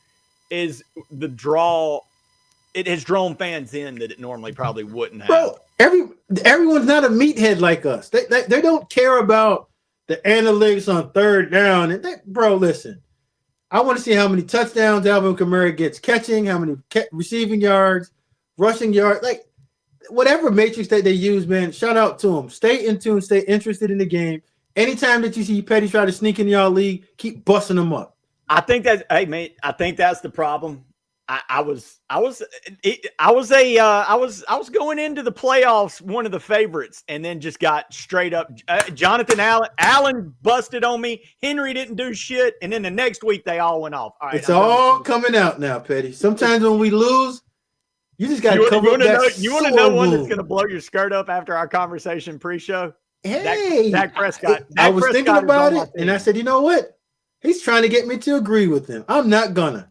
is the draw. It has drawn fans in that it normally probably wouldn't have. Bro, everyone's not a meathead like us. They don't care about the analytics on third down. And bro, listen, I want to see how many touchdowns Alvin Kamara gets catching, how many receiving yards, rushing yards, whatever matrix that they use, man. Shout out to them. Stay in tune, stay interested in the game. Anytime that you see Petty try to sneak in y'all league, keep busting them up. I think that's the problem. I was going into the playoffs one of the favorites, and then just got straight up. Jonathan Allen busted on me. Henry didn't do shit, and then the next week they all went off. All right, it's all coming out now, Petty. Sometimes when we lose, you just got to cover up that. You want to know one that's going to blow your skirt up after our conversation pre-show? Hey, Dak Prescott. I was thinking about it, and I said, you know what? He's trying to get me to agree with him. I'm not gonna.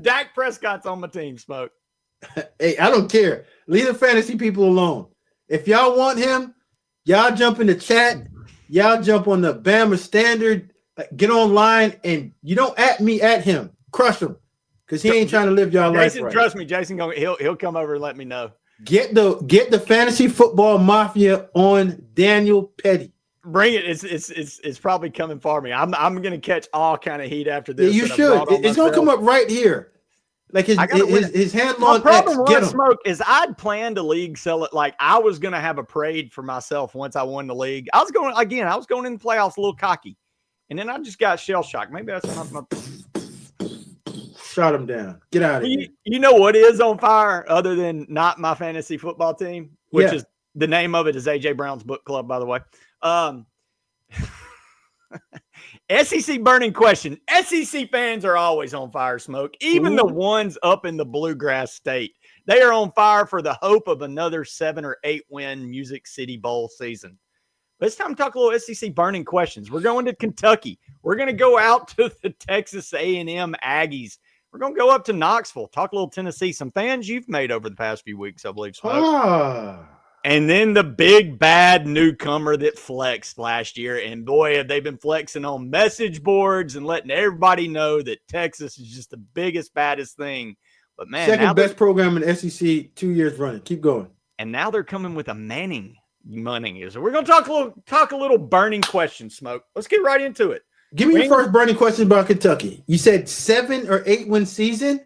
Dak Prescott's on my team, Smoke. Hey, I don't care. Leave the fantasy people alone. If y'all want him, y'all jump in the chat. Y'all jump on the Bama Standard. Get online, and you don't at me, at him. Crush him, because he ain't trying to live y'all life right. Trust me, Jason. He'll come over and let me know. Get the fantasy football mafia on Daniel Pettey. Bring it. It's probably coming for me. I'm gonna catch all kind of heat after this. Yeah, you should. It's gonna come up right here. Like his handle on problem was, Smoke, is I'd planned a league sell it. Like I was gonna have a parade for myself once I won the league. I was going in the playoffs a little cocky, and then I just got shell shocked. Maybe that's not my. Shot him down. Get out of here. You know what is on fire other than not my fantasy football team, which is the name of it is AJ Brown's book club, by the way. SEC burning question. SEC fans are always on fire, Smoke. Even the ones up in the Bluegrass State. They are on fire for the hope of another 7 or 8 win Music City Bowl season. But it's time to talk a little SEC burning questions. We're going to Kentucky. We're going to go out to the Texas A&M Aggies. We're going to go up to Knoxville, talk a little Tennessee. Some fans you've made over the past few weeks, I believe, Smoke. And then the big bad newcomer that flexed last year. And boy, have they been flexing on message boards and letting everybody know that Texas is just the biggest, baddest thing. But man, second best program in the SEC 2 years running. Keep going. And now they're coming with a Manning money. So we're going to talk a little burning question, Smoke. Let's get right into it. Give me your first burning question about Kentucky. You said 7 or 8 win season.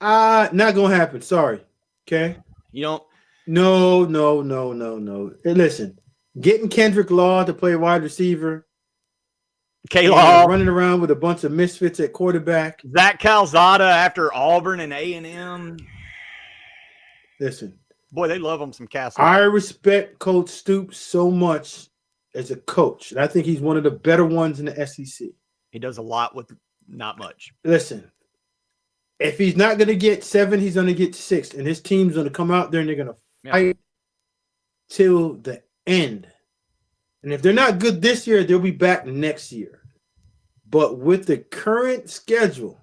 Not gonna happen. Sorry. Okay. You don't. No. Hey, listen, getting Kendrick Law to play wide receiver, K-Law running around with a bunch of misfits at quarterback. Zach Calzada after Auburn and A&M. Listen, boy, they love him some Castle. I respect Coach Stoops so much as a coach, and I think he's one of the better ones in the SEC. He does a lot with not much. Listen, if he's not going to get 7, he's going to get 6, and his team's going to come out there and they're going to fight till the end. And if they're not good this year, they'll be back next year. But with the current schedule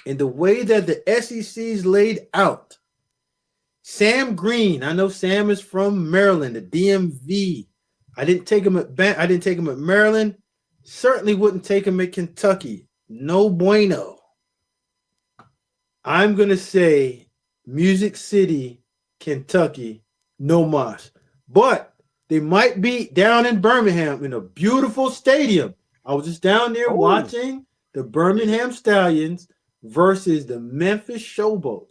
and the way that the SEC is laid out, Sam Green, I know Sam is from Maryland, the DMV. I didn't take him at Maryland. Certainly wouldn't take him at Kentucky. No bueno. I'm going to say Music City, Kentucky, no mas. But they might be down in Birmingham in a beautiful stadium. I was just down there watching the Birmingham Stallions versus the Memphis Showboats.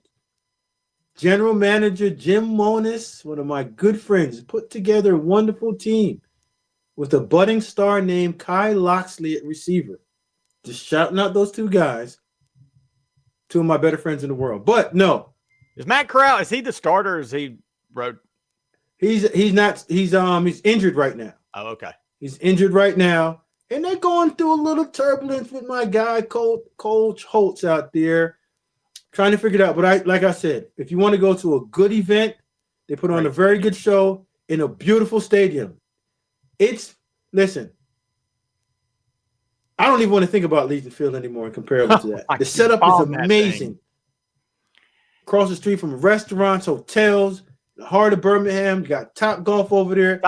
General manager Jim Monis, one of my good friends, put together a wonderful team with a budding star named Kai Loxley at receiver. Just shouting out those two guys. Two of my better friends in the world. But no. Is Matt Corral, is he the starter or is he road? He's injured right now. Oh, okay. He's injured right now. And they're going through a little turbulence with my guy, Coach Holtz out there, trying to figure it out. But like I said, if you want to go to a good event, they put on a very good show in a beautiful stadium. Listen, I don't even want to think about Legion Field anymore in comparison to that. The setup is amazing. Across the street from restaurants, hotels, the heart of Birmingham, you got Top Golf over there.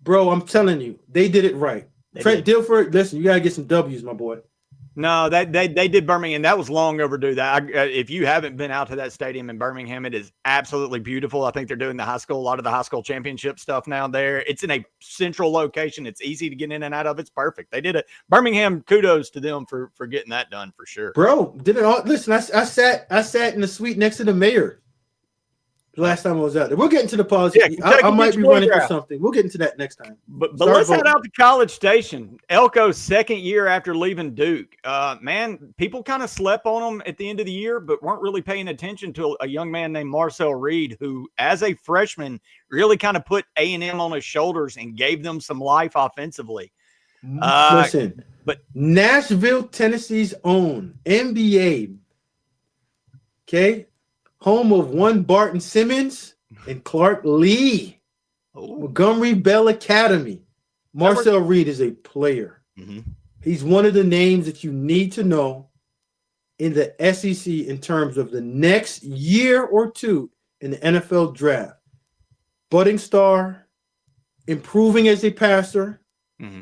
Bro, I'm telling you, they did it right. Trent Dilford, listen, you got to get some W's, my boy. No, they did Birmingham. That was long overdue. If you haven't been out to that stadium in Birmingham, it is absolutely beautiful. I think they're doing a lot of the high school championship stuff now there. It's in a central location. It's easy to get in and out of. It's perfect. They did it. Birmingham, kudos to them for getting that done for sure. Bro, did it all. Listen, I sat in the suite next to the mayor the last time I was out there. We'll get into the politics. Yeah, I might be running for something. We'll get into that next time. But let's head out to College Station. Elko's second year after leaving Duke. Man, people kind of slept on him at the end of the year, but weren't really paying attention to a young man named Marcel Reed, who, as a freshman, really kind of put A&M on his shoulders and gave them some life offensively. Listen, but Nashville, Tennessee's own NBA. Okay. Home of one Barton Simmons and Clark Lee. Montgomery Bell Academy. Marcel Reed is a player. Mm-hmm. He's one of the names that you need to know in the SEC in terms of the next year or two in the NFL draft. Budding star, improving as a passer,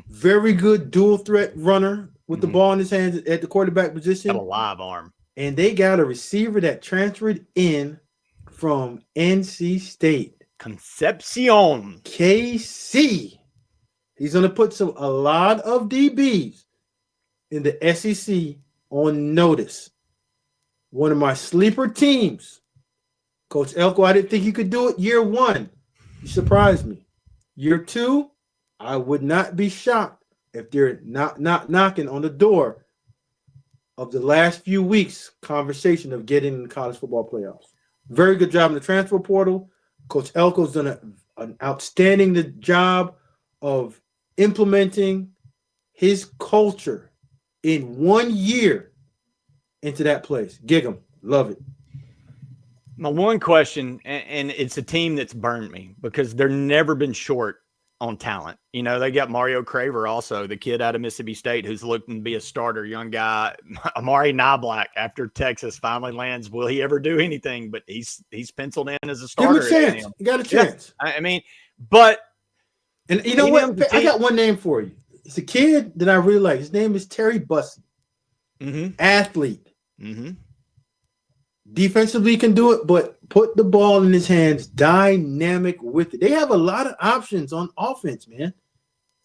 very good dual threat runner with the ball in his hands at the quarterback position. Got a live arm. And they got a receiver that transferred in from NC State. Concepcion. KC. He's going to put a lot of DBs in the SEC on notice. One of my sleeper teams. Coach Elko, I didn't think you could do it year 1. You surprised me. Year 2, I would not be shocked if they're not knocking on the door of the last few weeks conversation of getting in the college football playoffs. Very good job in the transfer portal. Coach Elko's done an outstanding job of implementing his culture in 1 year into that place. Gig 'em. Love it. My one question, and it's a team that's burned me because they've never been short on talent. You know, they got Mario Craver also, the kid out of Mississippi State who's looking to be a starter, young guy. Amari Knobloch after Texas finally lands. Will he ever do anything? But he's penciled in as a starter. Give him a chance. You got a chance. Yeah, I mean, but and you know what? I got one name for you. It's a kid that I really like. His name is Terry Bussey. Athlete. Defensively can do it, but put the ball in his hands, dynamic with it. They have a lot of options on offense, man.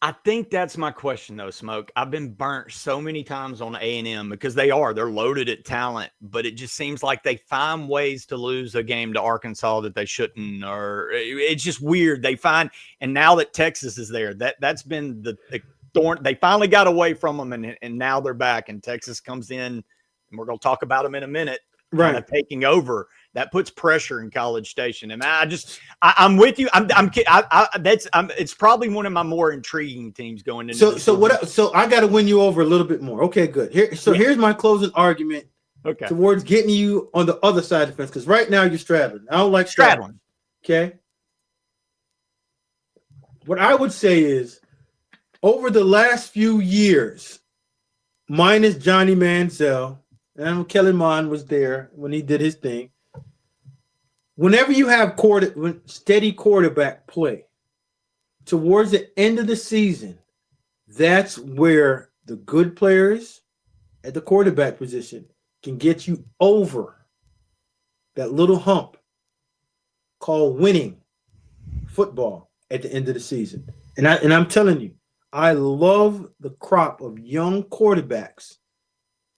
I think that's my question, though, Smoke. I've been burnt so many times on A&M because they're loaded at talent, but it just seems like they find ways to lose a game to Arkansas that they shouldn't, or it's just weird. They find, and now that Texas is there, that's been the thorn. They finally got away from them, and now they're back, and Texas comes in, and we're going to talk about them in a minute. Kind of taking over. That puts pressure in College Station, and I'm with you. It's probably one of my more intriguing teams going into. So I got to win you over a little bit more. Okay, good. Here's my closing argument. Okay. Towards getting you on the other side of the fence, because right now you're straddling. I don't like straddling. Okay. What I would say is, over the last few years, minus Johnny Manziel. And Kellen Mond was there when he did his thing. Whenever you have steady quarterback play, towards the end of the season, that's where the good players at the quarterback position can get you over that little hump called winning football at the end of the season. And I'm telling you, I love the crop of young quarterbacks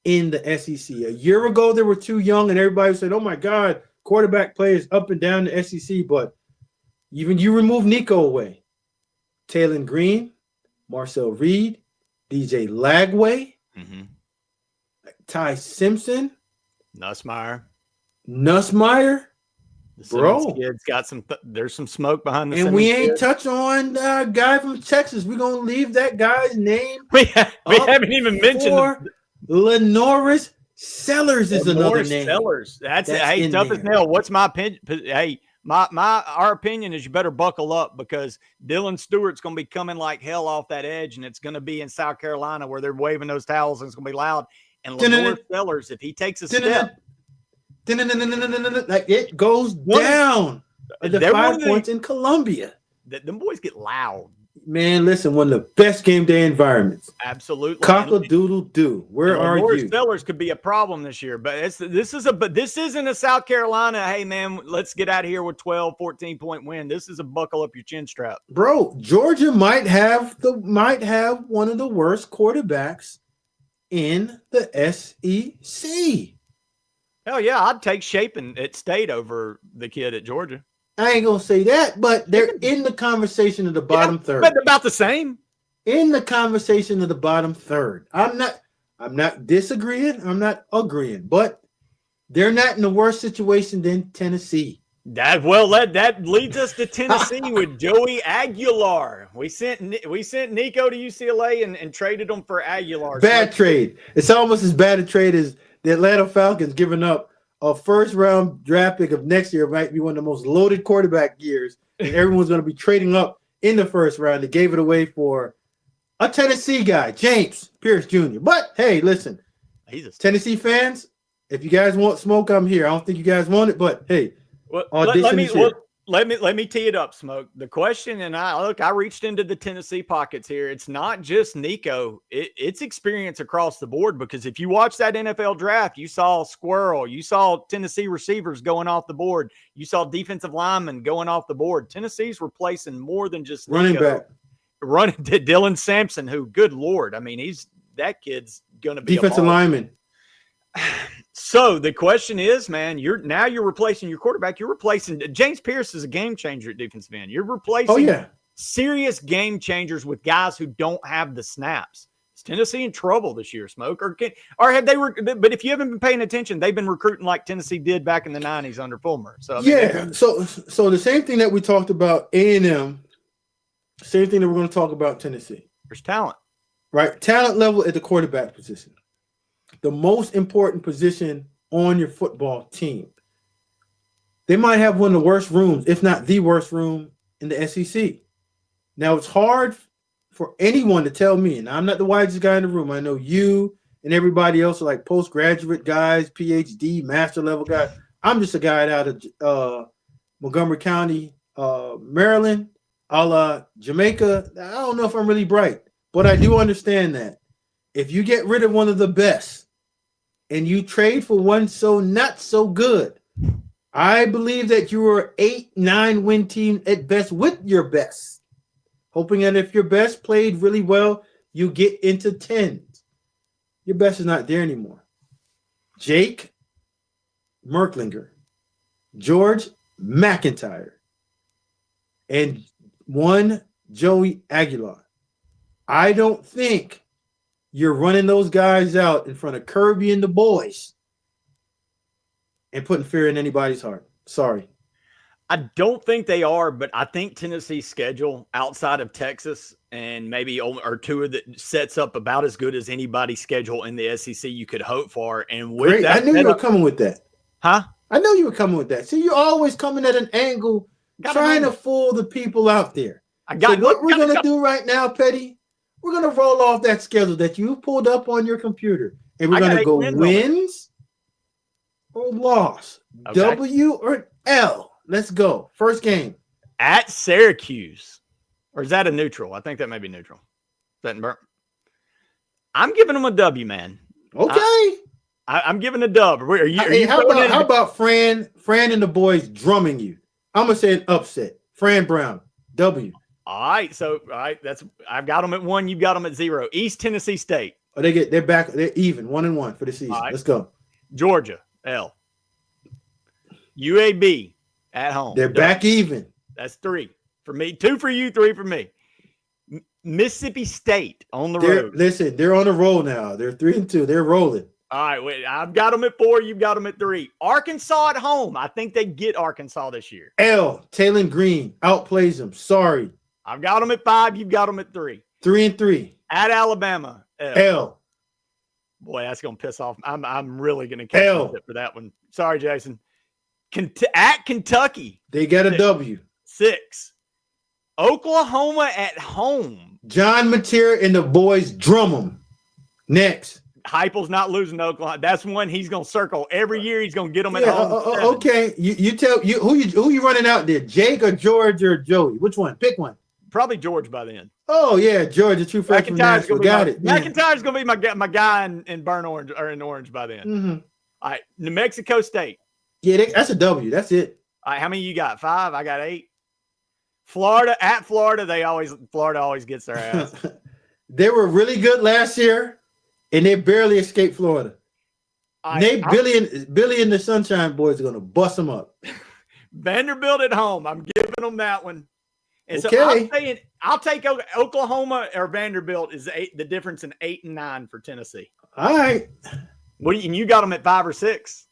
in the SEC. A year ago, they were too young, and everybody said, oh, my God, quarterback play is up and down the SEC. But even you remove Nico away, Taylon Green, Marcel Reed, DJ Lagway, Ty Simpson, Nussmeier. Bro, kid's got there's some smoke behind the and Simmons we ain't kid. touch on a guy from Texas. We're going to leave that guy's name. We haven't even mentioned Lenoris Sellers is another name. Sellers. That's tough as nail. What's my opinion? Hey, our opinion is you better buckle up because Dylan Stewart's going to be coming like hell off that edge, and it's going to be in South Carolina where they're waving those towels and it's going to be loud. And Lenoris Sellers, if he takes a step, like it goes down at the 5 points in Columbia. Them boys get loud. Man, listen, one of the best game day environments. Absolutely. Cock-a-doodle-doo. Where are you? Sellers could be a problem this year, but this isn't a South Carolina, hey, man, let's get out of here with 12, 14-point win. This is a buckle up your chin strap. Bro, Georgia might have one of the worst quarterbacks in the SEC. Hell yeah, I'd take Shapen at State over the kid at Georgia. I ain't gonna say that, but they're in the conversation of the bottom third. But about the same. In the conversation of the bottom third. I'm not disagreeing. I'm not agreeing, but they're not in a worse situation than Tennessee. That leads us to Tennessee with Joey Aguilar. We sent Nico to UCLA and traded him for Aguilar. Bad trade. It's almost as bad a trade as the Atlanta Falcons giving up a first-round draft pick of next year. Might be one of the most loaded quarterback years, and everyone's going to be trading up in the first round. They gave it away for a Tennessee guy, James Pierce Jr. But, hey, listen, Tennessee fans, if you guys want smoke, I'm here. I don't think you guys want it, but, hey, let me tee it up, Smoke. The question, and I reached into the Tennessee pockets here. It's not just Nico. It's experience across the board because if you watch that NFL draft, you saw Squirrel. You saw Tennessee receivers going off the board. You saw defensive linemen going off the board. Tennessee's replacing more than just running Nico. back. Running to Dylan Sampson, who, good Lord, I mean, that kid's going to be defensive lineman. So the question is, man, you're replacing your quarterback. You're replacing James Pierce is a game changer at defensive end. You're replacing serious game changers with guys who don't have the snaps. Is Tennessee in trouble this year, Smoke? Or have they? But if you haven't been paying attention, they've been recruiting like Tennessee did back in the 90s under Fulmer. So I mean, So the same thing that we talked about A&M, same thing that we're going to talk about Tennessee. There's talent, right? Talent level at the quarterback position. The most important position on your football team. They might have one of the worst rooms, if not the worst room in the SEC. Now, it's hard for anyone to tell me, and I'm not the wisest guy in the room. I know you and everybody else are like postgraduate guys, PhD, master level guys. I'm just a guy out of Montgomery County, Maryland, a la Jamaica. I don't know if I'm really bright, but I do understand that if you get rid of one of the best and you trade for one so not so good, I believe that you are 8-9 win team at best with your best, hoping that if your best played really well, you get into 10s. Your best is not there anymore. Jake Merklinger, George McIntyre, and one Joey Aguilar. I don't think you're running those guys out in front of Kirby and the boys and putting fear in anybody's heart. Sorry. I don't think they are, but I think Tennessee's schedule outside of Texas and maybe or two of that sets up about as good as anybody's schedule in the SEC you could hope for. And with Great. that, I knew you were coming with that. Huh? I know you were coming with that. See, you're always coming at an angle trying to fool the people out there. What we're going to do right now, Petty, we're going to roll off that schedule that you pulled up on your computer, and we're going to go wins or loss, okay. W or L. Let's go. First game. At Syracuse. Or is that a neutral? I think that may be neutral. Is that in Burnt? I'm giving them a W, man. Okay. I'm giving a dub. How about Fran and the boys drumming you? I'm going to say an upset. Fran Brown, W. All right. I've got them at 1. You've got them at 0. East Tennessee State. Oh, they're back. They're even 1-1 for the season. Right. Let's go. Georgia, L. UAB at home. They're back even. That's 3 for me. 2 for you, 3 for me. Mississippi State on the road. Listen, they're on the roll now. They're 3-2. They're rolling. All right, wait. I've got them at 4. You've got them at 3. Arkansas at home. I think they get Arkansas this year. L. Taylor Green outplays them. Sorry. I've got them at 5. You've got them at 3. 3-3. At Alabama. L. Boy, that's gonna piss off. I'm really gonna catch it for that one. Sorry, Jason. At Kentucky. They got a W. 6. Oklahoma at home. John Mateer and the boys drum them. Next. Heupel's not losing to Oklahoma. That's one he's gonna circle every year. He's gonna get them at home. Okay, you tell who you running out there, Jake or George or Joey? Which one? Pick one. Probably George by then. Oh yeah, George, the true freshman. McIntyre's gonna be my guy in burnt orange or in orange by then. Mm-hmm. All right, New Mexico State. Yeah, that's a W. That's it. All right, how many you got? 5. I got 8. Florida at Florida. Florida always gets their ass. They were really good last year, and they barely escaped Florida. Billy and the Sunshine Boys are gonna bust them up. Vanderbilt at home. I'm giving them that one. And okay. So I'll take Oklahoma or Vanderbilt is the difference in 8 and 9 for Tennessee. All right. And you got them at 5 or 6?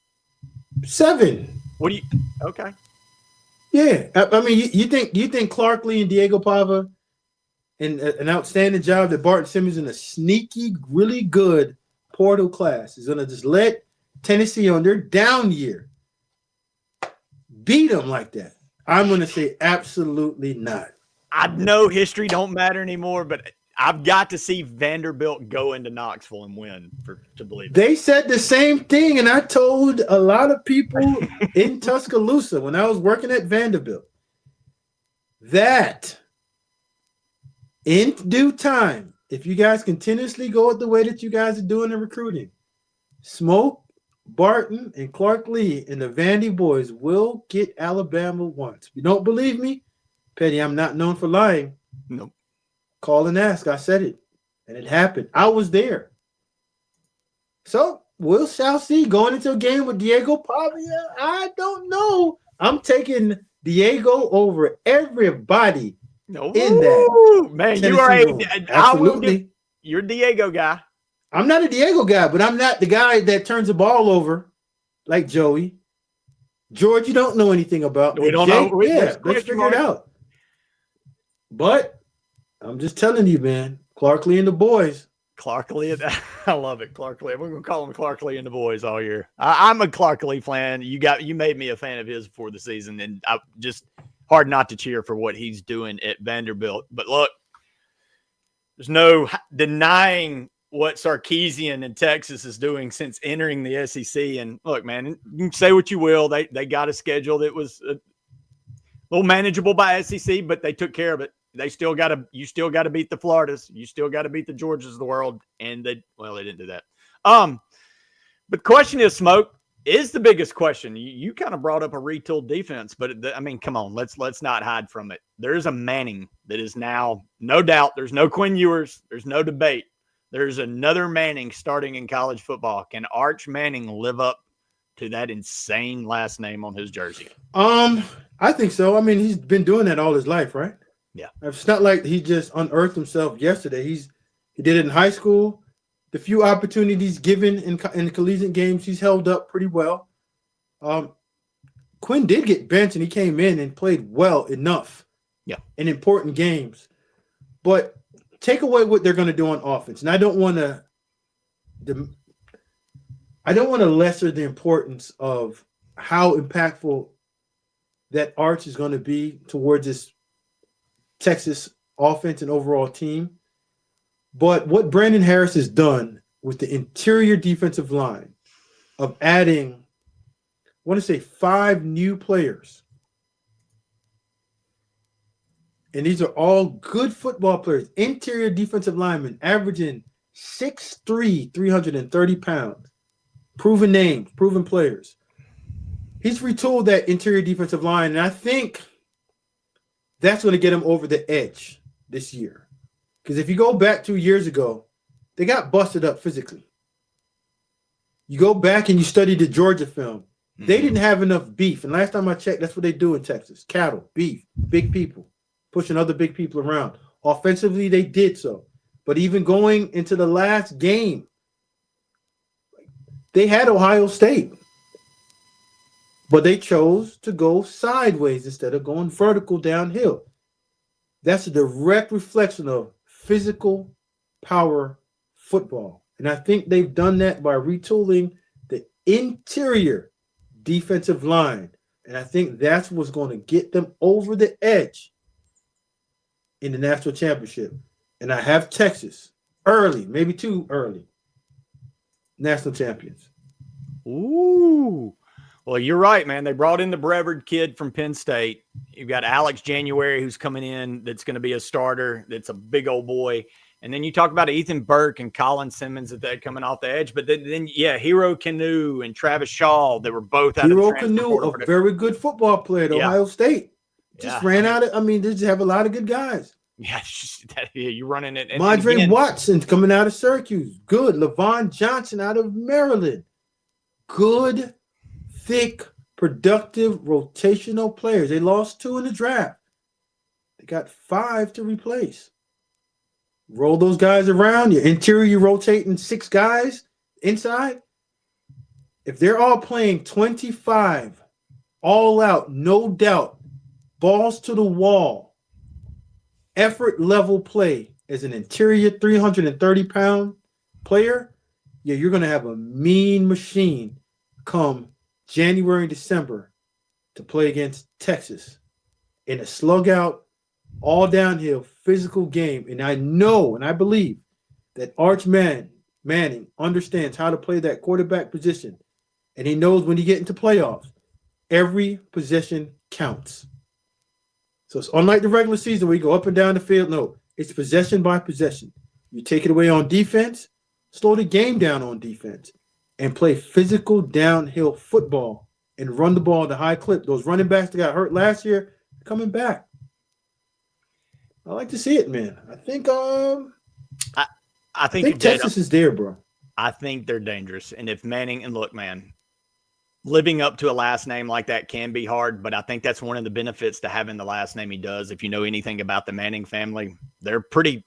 7. Okay. Yeah. I mean, you think Clark Lee and Diego Pava and an outstanding job that Barton Simmons in a sneaky, really good portal class is going to just let Tennessee on their down year beat them like that? I'm going to say absolutely not. I know history don't matter anymore, but I've got to see Vanderbilt go into Knoxville and win to believe it. They said the same thing, and I told a lot of people in Tuscaloosa when I was working at Vanderbilt that in due time, if you guys continuously go the way that you guys are doing in recruiting, Smoke, Barton, and Clark Lee and the Vandy boys will get Alabama once. If you don't believe me, Petty, I'm not known for lying. Nope. Call and ask. I said it, and it happened. I was there. So we shall see. Going into a game with Diego Pavia, I don't know. I'm taking Diego over everybody in that. Man, Tennessee you are absolutely. You're a Diego guy. I'm not a Diego guy, but I'm not the guy that turns the ball over like Joey. George, you don't know anything about. We don't know. Let's figure it out. But I'm just telling you, man. Clark Lee and the boys. Clark Lee. I love it. Clark Lee. We're going to call him Clark Lee and the boys all year. I'm a Clark Lee fan. You made me a fan of his before the season, and hard not to cheer for what he's doing at Vanderbilt. But look, there's no denying what Sarkisian in Texas is doing since entering the SEC. And look, man, you can say what you will. They got a schedule that was a little manageable by SEC, but they took care of it. You still got to beat the Floridas. You still got to beat the Georgias of the world. And they didn't do that. But the question is, Smoke, is the biggest question. You kind of brought up a retooled defense, but I mean, come on, let's not hide from it. There's a Manning that is now, no doubt, there's no Quinn Ewers, there's no debate. There's another Manning starting in college football. Can Arch Manning live up to that insane last name on his jersey? I think so. I mean, he's been doing that all his life, right? Yeah. It's not like he just unearthed himself yesterday. He did it in high school. The few opportunities given in collegiate games, he's held up pretty well. Quinn did get benched, and he came in and played well enough in important games. But take away what they're going to do on offense. And I don't want to lesser the importance of how impactful that Arch is going to be towards this Texas offense and overall team. But what Brandon Harris has done with the interior defensive line of adding, I want to say 5 new players. And these are all good football players, interior defensive linemen, averaging 6'3", 330 pounds. Proven names, proven players. He's retooled that interior defensive line, and I think that's going to get him over the edge this year. Because if you go back 2 years ago, they got busted up physically. You go back and you study the Georgia film. They didn't have enough beef. And last time I checked, that's what they do in Texas. Cattle, beef, big people, pushing other big people around. Offensively, they did so. But even going into the last game, they had Ohio State. But they chose to go sideways instead of going vertical downhill. That's a direct reflection of physical power football. And I think they've done that by retooling the interior defensive line. And I think that's what's going to get them over the edge in the national championship. And I have Texas early, maybe too early, national champions. Ooh. Well, you're right, man. They brought in the Brevard kid from Penn State. You've got Alex January, who's coming in, that's going to be a starter. That's a big old boy. And then you talk about Ethan Burke and Colin Simmons that they're coming off the edge. But then Hero Canoe and Travis Shaw, they were both out Hero of the Canoe, a very good football player at Ohio State. Just ran out of, they just have a lot of good guys. Yeah, you're running it. Mondre Watson coming out of Syracuse. Good. Levon Johnson out of Maryland. Good, thick, productive, rotational players. They lost 2 in the draft. They got 5 to replace. Roll those guys around. Your interior, you're rotating 6 guys inside. If they're all playing 25, all out, no doubt, balls to the wall, effort level play as an interior 330-pound player, you're going to have a mean machine come January and December to play against Texas in a slug out, all downhill physical game. And I know and I believe that Arch Manning understands how to play that quarterback position. And he knows when you get into playoffs, every possession counts. So it's unlike the regular season where you go up and down the field. No, it's possession by possession. You take it away on defense, slow the game down on defense, and play physical downhill football and run the ball at a high clip. Those running backs that got hurt last year are coming back. I like to see it, man. I think Texas is there, bro. I think they're dangerous. And if Manning, and look, man, living up to a last name like that can be hard, but I think that's one of the benefits to having the last name he does. If you know anything about the Manning family, they're pretty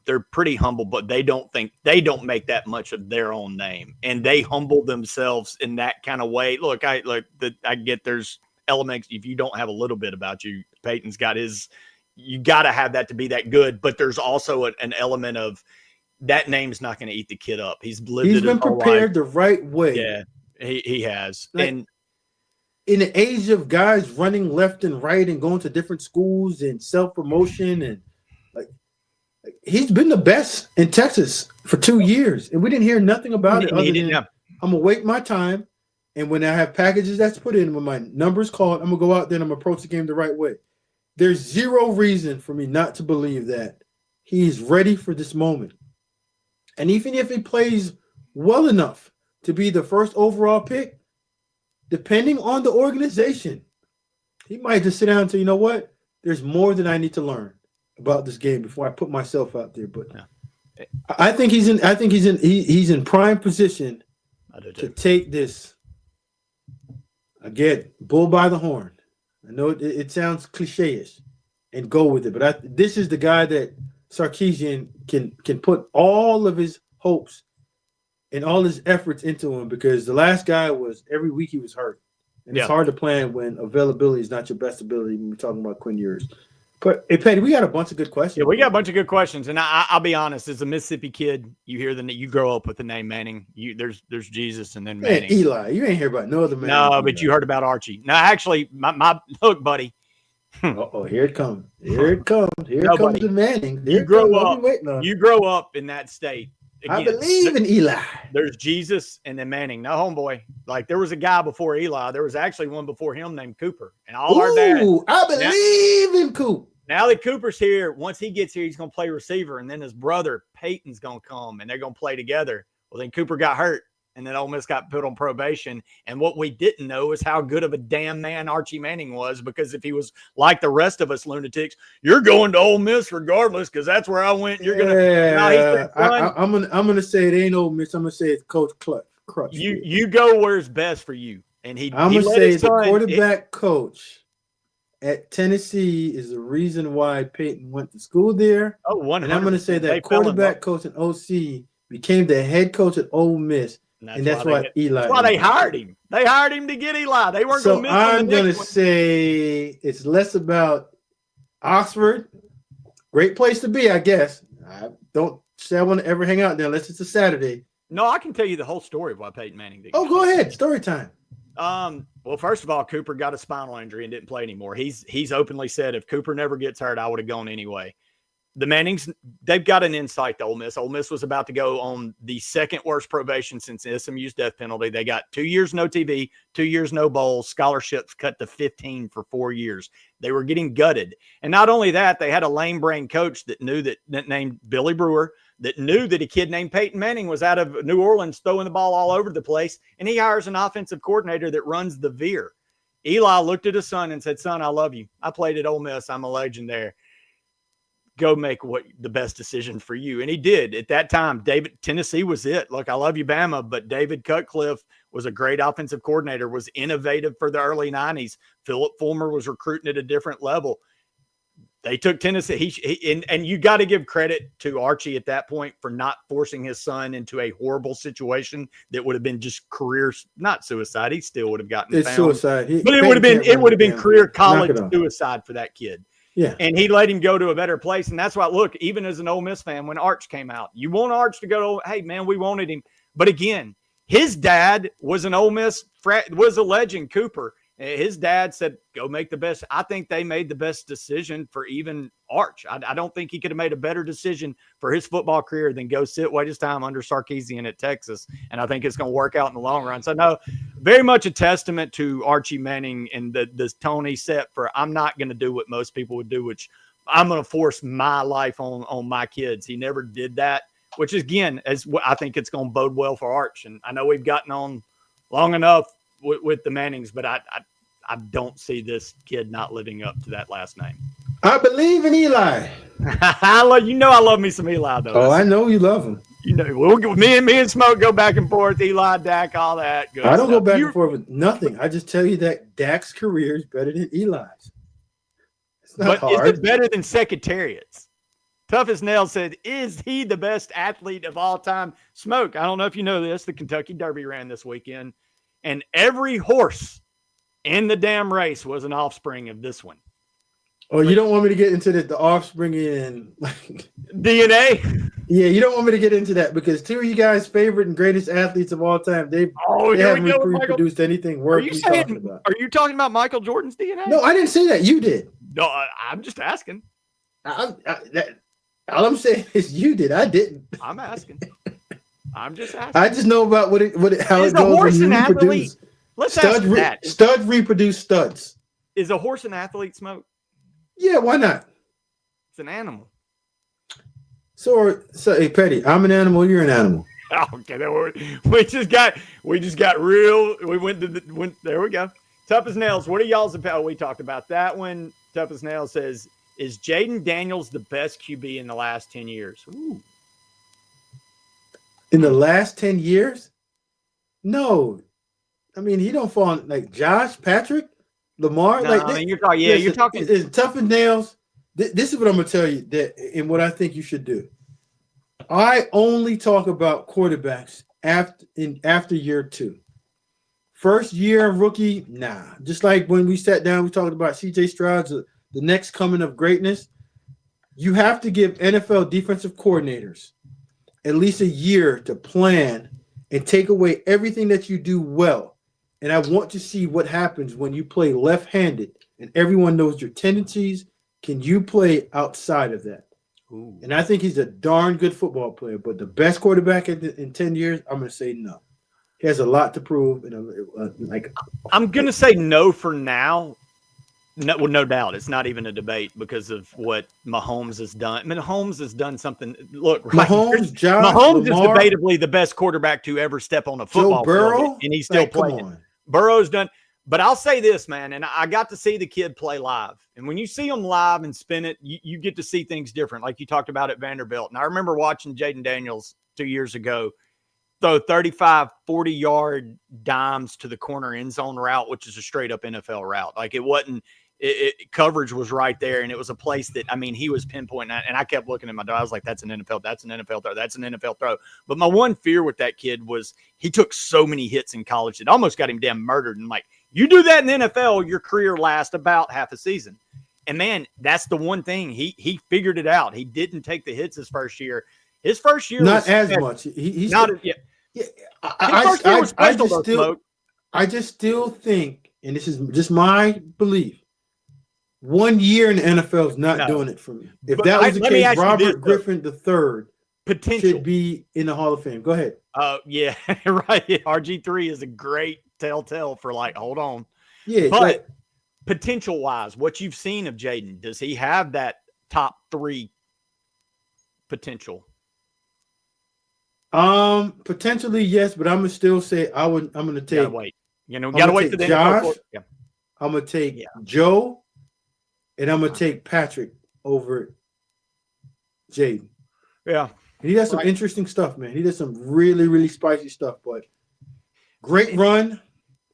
humble, but they don't make that much of their own name, and they humble themselves in that kind of way. Look, I get there's elements. If you don't have a little bit about you, Peyton's got his. You got to have that to be that good, but there's also an element of that name's not going to eat the kid up. He's been prepared the right way. Yeah, he has. And in the age of guys running left and right and going to different schools and self-promotion and like he's been the best in Texas for 2 years, and we didn't hear nothing about it other than I'm gonna wait my time, and when I have packages that's put in, when my number's called, I'm gonna go out there and I'm gonna approach the game the right way. There's zero reason for me not to believe that he's ready for this moment. And even if he plays well enough to be the first overall pick, depending on the organization, he might just sit down and say, you know what? There's more than I need to learn about this game before I put myself out there. But I think he's in prime position to take this, again, bull by the horn. I know it sounds cliche-ish, and go with it. But this is the guy that Sarkisian can put all of his hopes and all his efforts into him, because the last guy was every week he was hurt. And it's hard to plan when availability is not your best ability when we're talking about Quinn Ewers. But, hey, Pettey, we got a bunch of good questions. Yeah, we got a bunch of good questions. And I'll be honest, as a Mississippi kid, you hear you grow up with the name Manning. There's Jesus and then Manning. Man, Eli, you ain't hear about no other Manning. No, but you heard about Archie. No, actually, my look, buddy. Uh-oh, here it comes. Here it comes. Here comes the Manning. You grow up in that state. Again, I believe in Eli. There's Jesus and then Manning. No, homeboy. Like, there was a guy before Eli. There was actually one before him named Cooper. And all our dads. I believe in Coop. Now that Cooper's here, once he gets here, he's going to play receiver. And then his brother, Peyton's going to come, and they're going to play together. Well, then Cooper got hurt, and then Ole Miss got put on probation. And what we didn't know is how good of a damn man Archie Manning was, because if he was like the rest of us lunatics, you're going to Ole Miss regardless because that's where I went. You're going to I'm gonna say it ain't Ole Miss. I'm going to say it's Coach Crutch. You go where it's best for you. And I'm going to say the quarterback coach at Tennessee is the reason why Peyton went to school there. Oh, 100%. And I'm going to say that quarterback coach at OC became the head coach at Ole Miss. And that's why Eli. That's why they hired him. They hired him to get Eli. They weren't going to miss him. So I'm going to say it's less about Oxford. Great place to be, I guess. I don't say I want to ever hang out there unless it's a Saturday. No, I can tell you the whole story of why Peyton Manning did. Oh, go ahead. Story time. Well, first of all, Cooper got a spinal injury and didn't play anymore. He's openly said, if Cooper never gets hurt, I would have gone anyway. The Mannings, they've got an insight to Ole Miss. Ole Miss was about to go on the second worst probation since SMU's death penalty. They got 2 years no TV, 2 years no bowls, scholarships cut to 15 for 4 years. They were getting gutted. And not only that, they had a lame brain coach that named Billy Brewer, that knew that a kid named Peyton Manning was out of New Orleans throwing the ball all over the place, and he hires an offensive coordinator that runs the veer. Eli looked at his son and said, son, I love you. I played at Ole Miss. I'm a legend there. Go make what the best decision for you. And he did. At that time, Tennessee was it. Look, I love you, Bama, but David Cutcliffe was a great offensive coordinator, was innovative for the early 90s. Philip Fulmer was recruiting at a different level. They took Tennessee. And you got to give credit to Archie at that point for not forcing his son into a horrible situation that would have been just career, not suicide. He still would have gotten found. Suicide. But it would have been career college suicide for that kid. Yeah. And he let him go to a better place. And that's why, look, even as an Ole Miss fan, when Arch came out, you want Arch to go to, hey, man, we wanted him. But again, his dad was an Ole Miss, was a legend, Cooper. His dad said, go make the best. I think they made the best decision for even Arch. I don't think he could have made a better decision for his football career than go wait his time under Sarkisian at Texas. And I think it's going to work out in the long run. So, no, very much a testament to Archie Manning and the tone he set for, I'm not going to do what most people would do, which I'm going to force my life on my kids. He never did that, which is, again, I think it's going to bode well for Arch. And I know we've gotten on long enough with the Mannings, but I don't see this kid not living up to that last name. I believe in Eli. I love me some Eli, though. Oh, I know you love him. Me and Smoke go back and forth. Eli, Dak, all that. Good I don't go back and forth with nothing. I just tell you that Dak's career is better than Eli's. It's not hard. Is it better than Secretariat's? Tough as Nails said, is he the best athlete of all time? Smoke, I don't know if you know this. The Kentucky Derby ran this weekend, and every horse in the damn race was an offspring of this one. Oh, you don't want me to get into the offspring and DNA? Yeah, you don't want me to get into that because two of you guys' favorite and greatest athletes of all time, they haven't reproduced anything worth talking about. Are you talking about Michael Jordan's DNA? No, I didn't say that. You did. No, I'm just asking. All I'm saying is you did. I didn't. I'm asking. I'm just asking. I just know about how it goes when you reproduce. Let's ask that. Studs reproduce studs. Is a horse an athlete, Smoke? Yeah, why not? It's an animal. So hey, Pettey, I'm an animal. You're an animal. Okay, we just got real. We went. There we go. Tough as nails. What are y'all's about? We talked about that one. Tough as nails says, "Is Jaden Daniels the best QB in the last 10 years?" Ooh. In the last 10 years? No. I mean, he don't fall on like Josh, Patrick, Lamar. No, I mean, you're talking. Yeah, you're talking. It's tough as nails. This is what I'm gonna tell you and what I think you should do. I only talk about quarterbacks after year 2. First year rookie, nah. Just like when we sat down, we talked about CJ Stroud's the next coming of greatness. You have to give NFL defensive coordinators at least a year to plan and take away everything that you do well. And I want to see what happens when you play left-handed and everyone knows your tendencies. Can you play outside of that? Ooh. And I think he's a darn good football player, but the best quarterback in 10 years, I'm going to say no. He has a lot to prove. And I'm going to say no for now. No doubt. It's not even a debate because of what Mahomes has done. I mean, Mahomes has done something. Look, Mahomes is debatably the best quarterback to ever step on a football field, and he's still playing. Burrow's done. But I'll say this, man, and I got to see the kid play live. And when you see him live and spin it, you get to see things different, like you talked about at Vanderbilt. And I remember watching Jaden Daniels 2 years ago throw 35, 40-yard dimes to the corner end zone route, which is a straight-up NFL route. Like it wasn't – coverage was right there, and it was a place that, I mean, he was pinpointing that. And I kept looking at my dog. I was like, that's an NFL throw. That's an NFL throw. But my one fear with that kid was he took so many hits in college that almost got him damn murdered. And like, you do that in the NFL, your career lasts about half a season. And, man, that's the one thing. He figured it out. He didn't take the hits his first year. His first year not as much. He's not – yeah. I just still think, and this is just my belief, 1 year in the NFL is not doing it for me. If that was the case, Robert Griffin III should be in the Hall of Fame. Go ahead. Yeah, right. RG3 is a great telltale for like, hold on. Yeah, but potential-wise, what you've seen of Jaden, does he have that top 3 potential? Potentially yes, but I'm gonna still say I'm gonna take. Gotta wait. Gotta wait for the Josh. Yeah. I'm gonna take Joe, and I'm gonna take Patrick over Jaden. Yeah, and he does some interesting stuff, man. He does some really, really spicy stuff, but great run.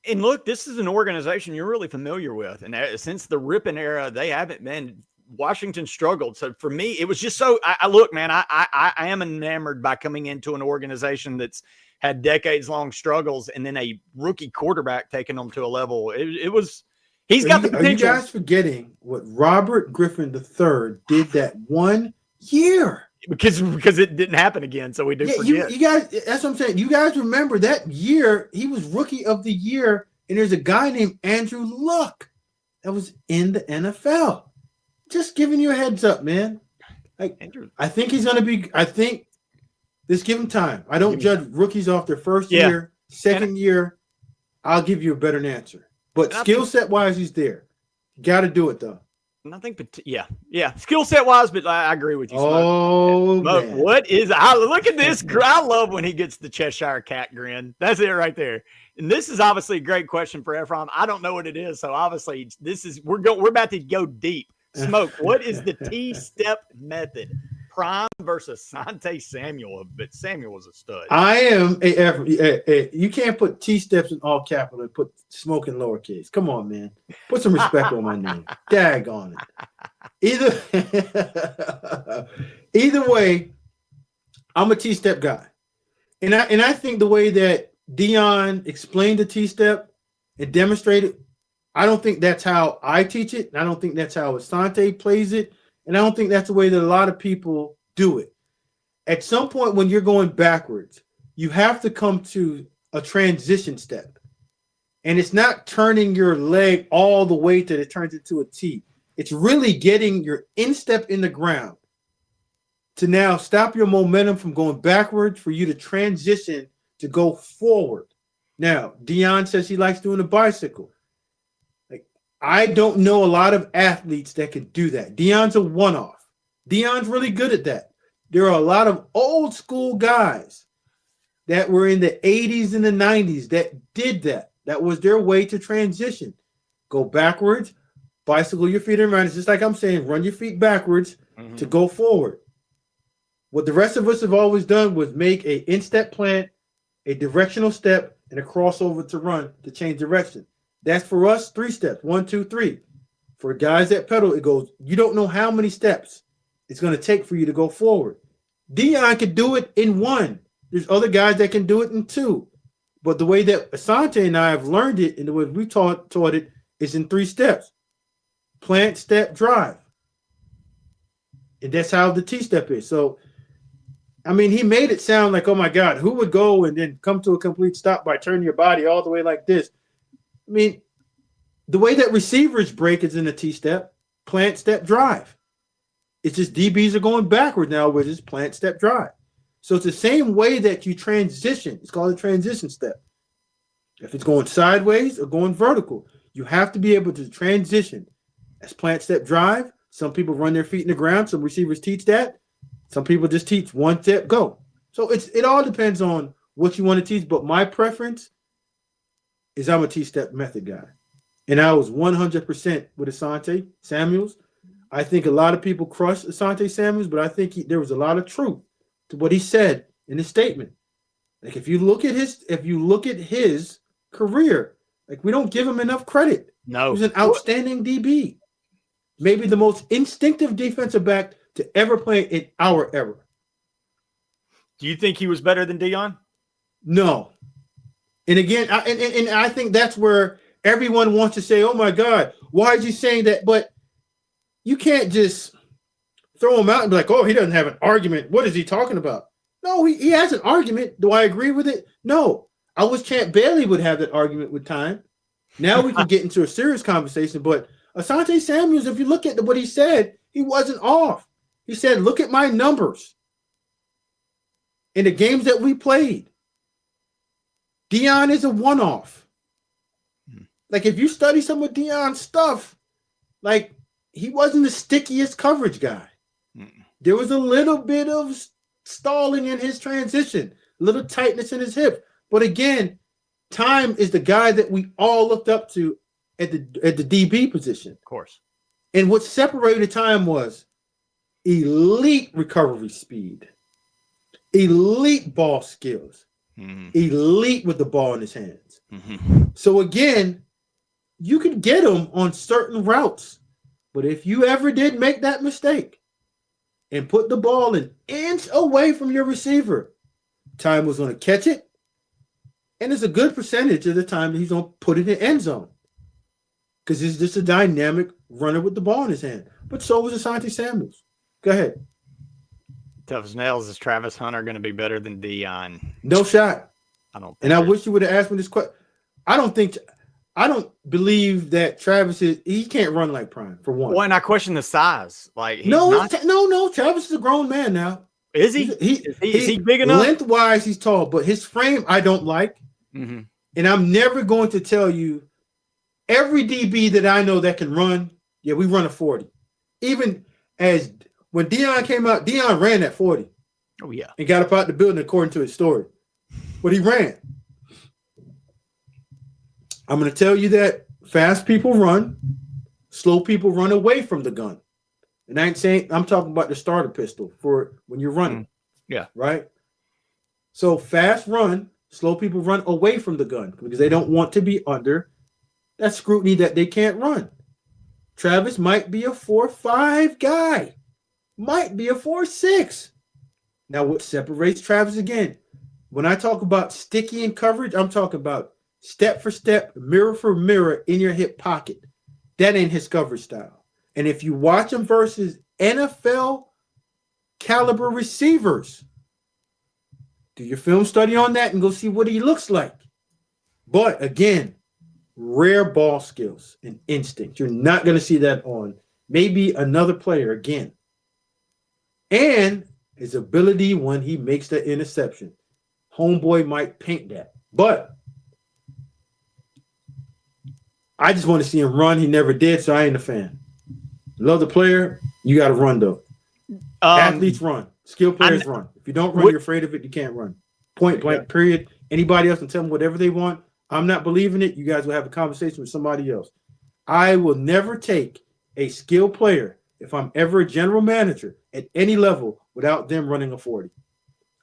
And look, this is an organization you're really familiar with, and since the Rippon era, they haven't been. Washington struggled. So for me, it was just so I look, man, I am enamored by coming into an organization that's had decades-long struggles and then a rookie quarterback taking them to a level. He's got the potential. Are you guys forgetting what Robert Griffin III did that 1 year? Because it didn't happen again, so we do forget. You guys, that's what I'm saying. You guys remember that year, he was rookie of the year, and there's a guy named Andrew Luck that was in the NFL. Just giving you a heads up, man. Like, I think he's going to be – I think just give him time. I don't judge rookies off their first year, second year. I'll give you a better answer. But skill set-wise, he's there. You got to do it, though. And I think, skill set-wise, but I agree with you. Oh, man. What is – look at this. I love when he gets the Cheshire Cat grin. That's it right there. And this is obviously a great question for Ephraim. I don't know what it is, so obviously we're about to go deep. Smoke, what is the T-step method? Prime versus Sante Samuel, but Samuel was a stud. I am you can't put T-steps in all capital and put Smoke in lowercase. Come on, man. Put some respect on my name. Daggone it. Either way, I'm a T-step guy. And I think the way that Dion explained the T-step and demonstrated, I don't think that's how I teach it. I don't think that's how Asante plays it. And I don't think that's the way that a lot of people do it. At some point when you're going backwards, you have to come to a transition step. And it's not turning your leg all the way till it turns into a T. It's really getting your instep in the ground to now stop your momentum from going backwards for you to transition to go forward. Now, Dion says he likes doing a bicycle. Like, I don't know a lot of athletes that can do that. Dion's a one-off. Dion's really good at that. There are a lot of old school guys that were in the 80s and the 90s that did that. That was their way to transition. Go backwards, bicycle your feet around. It's just like I'm saying, run your feet backwards to go forward. What the rest of us have always done was make an instep plant, a directional step, and a crossover to run to change direction. That's for us 3 steps. 1, 2, 3. For guys that pedal, it goes, you don't know how many steps it's going to take for you to go forward. Dion could do it in 1. There's other guys that can do it in 2. But the way that Asante and I have learned it and the way we taught it is in 3 steps. Plant, step, drive. And that's how the T-step is. So, I mean, he made it sound like, oh, my God, who would go and then come to a complete stop by turning your body all the way like this? I mean, the way that receivers break is in a T-step, plant, step, drive. It's just DBs are going backward now with this plant, step, drive. So it's the same way that you transition. It's called a transition step. If it's going sideways or going vertical, you have to be able to transition. As plant, step, drive, some people run their feet in the ground. Some receivers teach that. Some people just teach 1 step, go. So it all depends on what you want to teach. But my preference is I'm a T-step method guy. And I was 100% with Asante Samuels. I think a lot of people crush Asante Samuels, but I think there was a lot of truth to what he said in his statement. Like if you look at his career, like we don't give him enough credit. No. He was an outstanding DB. Maybe the most instinctive defensive back to ever play in our era. Do you think he was better than Dion? No. And again, I think that's where everyone wants to say, oh my God, why is he saying that? But you can't just throw him out and be like, oh, he doesn't have an argument. What is he talking about? No, he has an argument. Do I agree with it? No. I wish Champ Bailey would have that argument with time. Now we can get into a serious conversation. But Asante Samuels, if you look at what he said, he wasn't off. He said, look at my numbers in the games that we played. Dion is a one-off. Like, if you study some of Dion's stuff, like, he wasn't the stickiest coverage guy. There was a little bit of stalling in his transition, a little tightness in his hip. But again, Time is the guy that we all looked up to at the DB position. Of course. And what separated Time was elite recovery speed, elite ball skills, elite with the ball in his hands. So again, you could get him on certain routes. But if you ever did make that mistake and put the ball an inch away from your receiver, Time was going to catch it. And it's a good percentage of the time that he's going to put it in the end zone. Because he's just a dynamic runner with the ball in his hand. But so was Asante Samuels. Go ahead. Tough as nails. Is Travis Hunter going to be better than Dion? No shot. I don't think and I wish you would have asked me this question. I don't believe that Travis he can't run like Prime, for one. Well, and I question the size. Like, no. Travis is a grown man now. Is he? Is he big enough? Lengthwise, he's tall, but his frame I don't like. And I'm never going to tell you every DB that I know that can run. Yeah, we run a 40. Even as when Dion came out, Dion ran at 40. Oh yeah, and got up out the building according to his story. But he ran. I'm going to tell you that fast people run, slow people run away from the gun. And I'm talking about the starter pistol for when you're running. Yeah. Right? So fast run, slow people run away from the gun because they don't want to be under that scrutiny that they can't run. Travis might be a 4.5 guy. Might be a 4.6. Now what separates Travis again? When I talk about sticky in coverage, I'm talking about step for step, mirror for mirror in your hip pocket. That ain't his coverage style. And if you watch him versus NFL caliber receivers, do your film study on that and go see what he looks like. But again, rare ball skills and instinct. You're not going to see that on maybe another player again. And his ability when he makes the interception. Homeboy might paint that. But I just want to see him run. He never did, so I ain't a fan. Love the player. You got to run, though. Athletes run. Skilled players run. If you don't run, you're afraid of it. You can't run. Point blank, period. Anybody else can tell them whatever they want. I'm not believing it. You guys will have a conversation with somebody else. I will never take a skilled player if I'm ever a general manager at any level without them running a 40.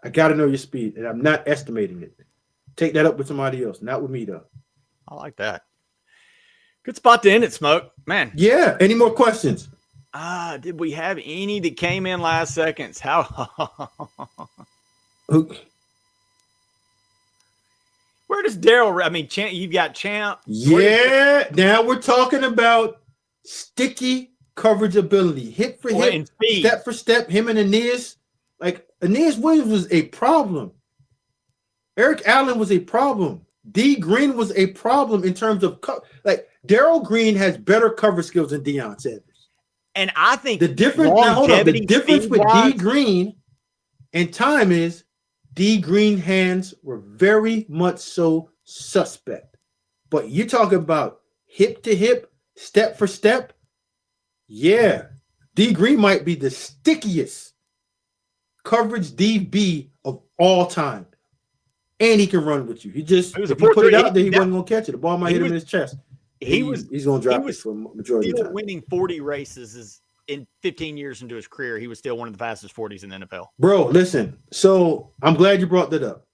I got to know your speed, and I'm not estimating it. Take that up with somebody else, not with me, though. I like that. Good spot to end it, Smoke. Man. Yeah. Any more questions? Did we have any that came in last seconds? How? Where does Daryl? I mean, you've got Champ. Yeah. Now we're talking about sticky coverage ability, hip for hip, step for step. Him and Aeneas, like Aeneas Williams was a problem. Eric Allen was a problem. D Green was a problem in terms of like Daryl Green has better cover skills than Deion Sanders. And I think the difference. Now, hold on. The difference with D Green and time is D Green hands were very much so suspect. But you talk about hip to hip, step for step. Yeah, D Green might be the stickiest coverage DB of all time. And he can run with you. He just, if you put it out there, he wasn't going to catch it. The ball might hit him in his chest. He's going to drop it for a majority of the time. Winning 40 races is in 15 years into his career. He was still one of the fastest 40s in the NFL. Bro, listen. So I'm glad you brought that up.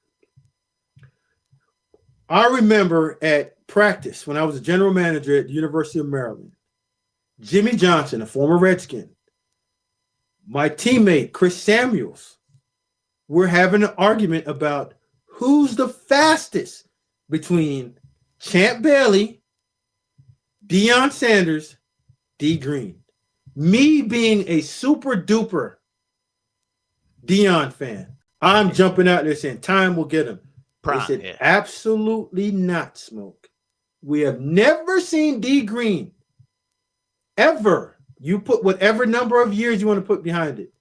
I remember at practice when I was a general manager at the University of Maryland, Jimmy Johnson, a former Redskin, my teammate, Chris Samuels, we're having an argument about who's the fastest between Champ Bailey, Deion Sanders, D Green. Me being a super duper Deion fan, I'm jumping out there saying time will get him. They said, absolutely not, Smoke. We have never seen D Green ever. You put whatever number of years you want to put behind it,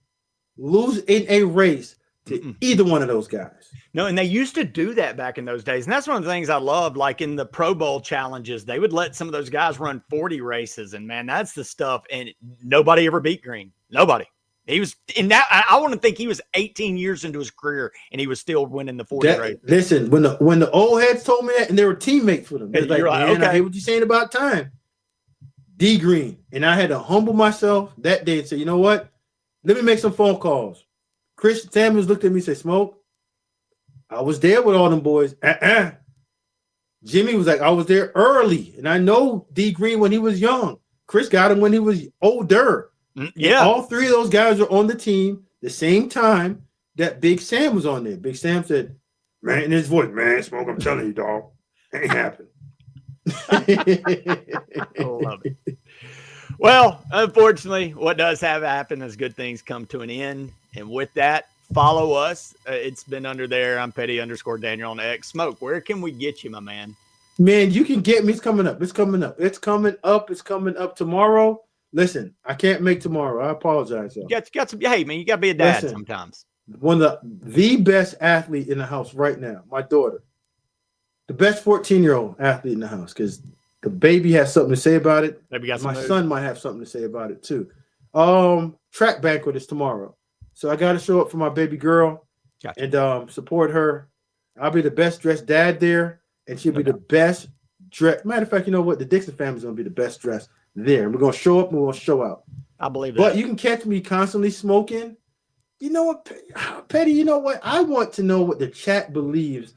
lose in a race to either one of those guys. No, and they used to do that back in those days. And that's one of the things I loved. Like in the Pro Bowl challenges, they would let some of those guys run 40 races. And man, that's the stuff. And nobody ever beat Green. Nobody. He was in that. I want to think he was 18 years into his career and he was still winning the 40 race. Listen, when the old heads told me that, and they were teammates with him, they're like, man, okay. I hate what you're saying about time. D Green. And I had to humble myself that day and say, you know what? Let me make some phone calls. Chris Samuels looked at me and said, Smoke, I was there with all them boys. Jimmy was like, I was there early. And I know D Green when he was young. Chris got him when he was older. Yeah. And all three of those guys were on the team the same time that Big Sam was on there. Big Sam said, man, in his voice, man, Smoke, I'm telling you, dog, ain't happened. I love it. Well, unfortunately, what does have happen is good things come to an end. And with that, follow us. It's been under there. I'm Petty_Daniel on X. Smoke, where can we get you, my man? Man, you can get me. It's coming up. It's coming up. It's coming up. It's coming up tomorrow. Listen, I can't make tomorrow. I apologize. You got some. Hey, man, you got to be a dad sometimes. One of the best athlete in the house right now, my daughter. The best 14-year-old athlete in the house because the baby has something to say about it. My son might have something to say about it too. Track banquet is tomorrow. So I got to show up for my baby girl and support her. I'll be the best dressed dad there, and she'll be the best dressed. Matter of fact, you know what? The Dixon family's going to be the best dressed there. We're going to show up and we're going to show out. I believe that. But you can catch me constantly smoking. You know what, Petty, you know what? I want to know what the chat believes.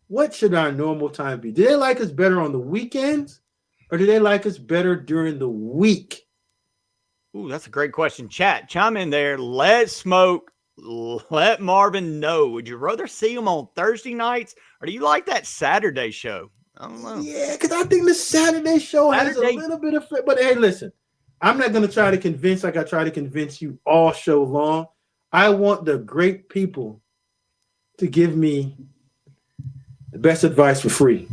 What should our normal time be? Do they like us better on the weekends or do they like us better during the week? Ooh, that's a great question. Chat, chime in there. Let Smoke, let Marvin know. Would you rather see him on Thursday nights or do you like that Saturday show? I don't know. Yeah, because I think the Saturday show has a little bit of fit. But hey, listen, I'm not going to try to convince like I try to convince you all show long. I want the great people to give me the best advice for free.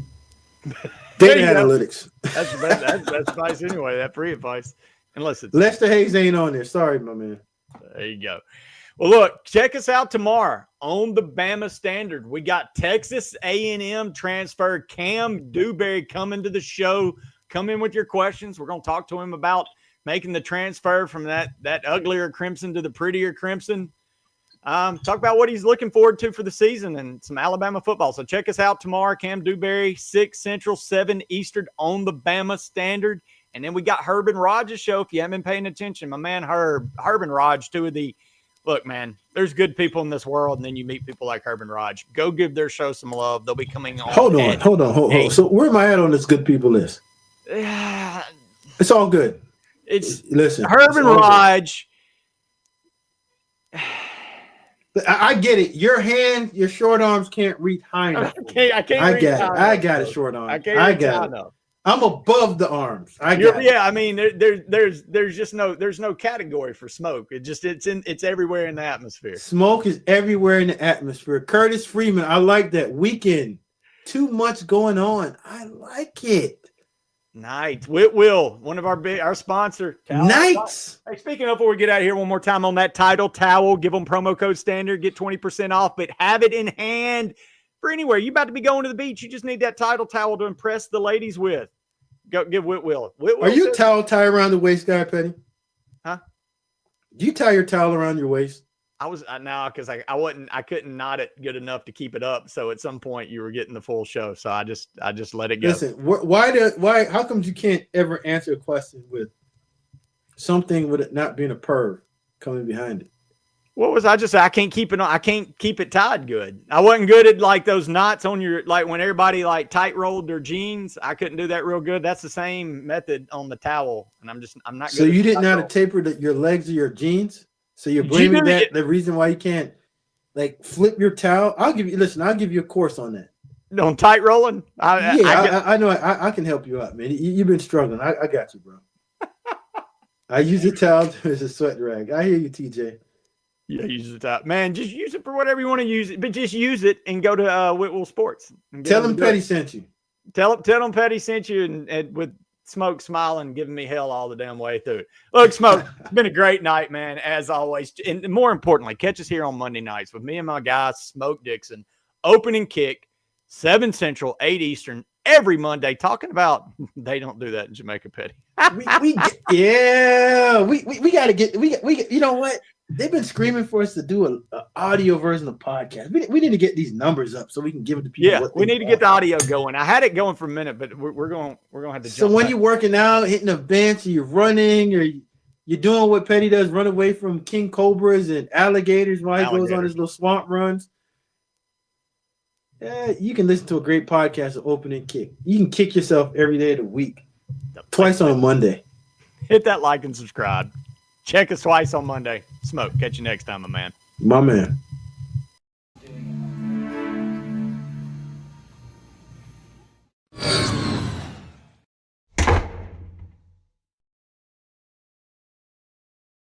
Data analytics. That's best advice anyway, that free advice. Unless it's Lester Hayes ain't on there. Sorry, my man. There you go. Well, look, check us out tomorrow on the Bama Standard. We got Texas A&M transfer Cam Dewberry coming to the show. Come in with your questions. We're going to talk to him about making the transfer from that uglier crimson to the prettier crimson. Talk about what he's looking forward to for the season and some Alabama football. So check us out tomorrow. Cam Dewberry, 6 Central, 7 Eastern on the Bama Standard. And then we got Herb and Raj's show. If you haven't been paying attention, my man Herb and Raj, two of the – look, man, there's good people in this world, and then you meet people like Herb and Raj. Go give their show some love. They'll be coming on. Hold on. So where am I at on this good people list? It's all good. Listen, Herb and Raj. I get it. Your short arms can't reach high enough. I can't. I got it. Short arms. I got it. I'm above the arms. I mean, there's just no category for smoke. It's everywhere in the atmosphere. Smoke is everywhere in the atmosphere. Curtis Freeman, I like that. Weekend, too much going on. I like it. Nice. Whitwill, one of our sponsor. Nice. Hey, speaking of, before we get out of here, one more time on that title towel, give them promo code standard, get 20% off, but have it in hand for anywhere. You about to be going to the beach. You just need that title towel to impress the ladies with. Go give Whitwill. Are you a towel tie around the waist guy, Petty? Huh? Do you tie your towel around your waist? Because I couldn't knot it good enough to keep it up. So at some point you were getting the full show. So I just let it go. Listen, why? How come you can't ever answer a question with something with it not being a perv coming behind it? What was I can't keep it on. I can't keep it tied good. I wasn't good at like those knots on your, like when everybody like tight rolled their jeans. I couldn't do that real good. That's the same method on the towel. And I'm not good. So you didn't know how to taper your legs or your jeans? So you're blaming the reason why you can't like flip your towel? I'll give you a course on that. On tight rolling? I know. I can help you out, man. You've been struggling. I got you, bro. I use a towel as a sweat rag. I hear you, TJ. Yeah, use the towel. Man, just use it for whatever you want to use it, but just use it and go to Whitwill Sports. Tell them Petty sent you. Tell them Petty sent you and with Smoke smiling, giving me hell all the damn way through. Look, Smoke, it's been a great night, man, as always. And more importantly, catch us here on Monday nights with me and my guy, Smoke Dixon. Opening kick, 7 Central, 8 Eastern, every Monday, talking about they don't do that in Jamaica, Petty. we got to get you know what? They've been screaming for us to do an audio version of the podcast. We need to get these numbers up so we can give it to people. Yeah, we need to get the audio going. I had it going for a minute, but we're going to have to. So when you're working out, hitting a bench, or you're running, or you're doing what Petty does, run away from king cobras and alligators while he goes on his little swamp runs. Yeah, you can listen to a great podcast of Opening Kick. You can kick yourself every day of the week, twice on a Monday. Hit that like and subscribe. Check us twice on Monday. Smoke. Catch you next time, my man. My man.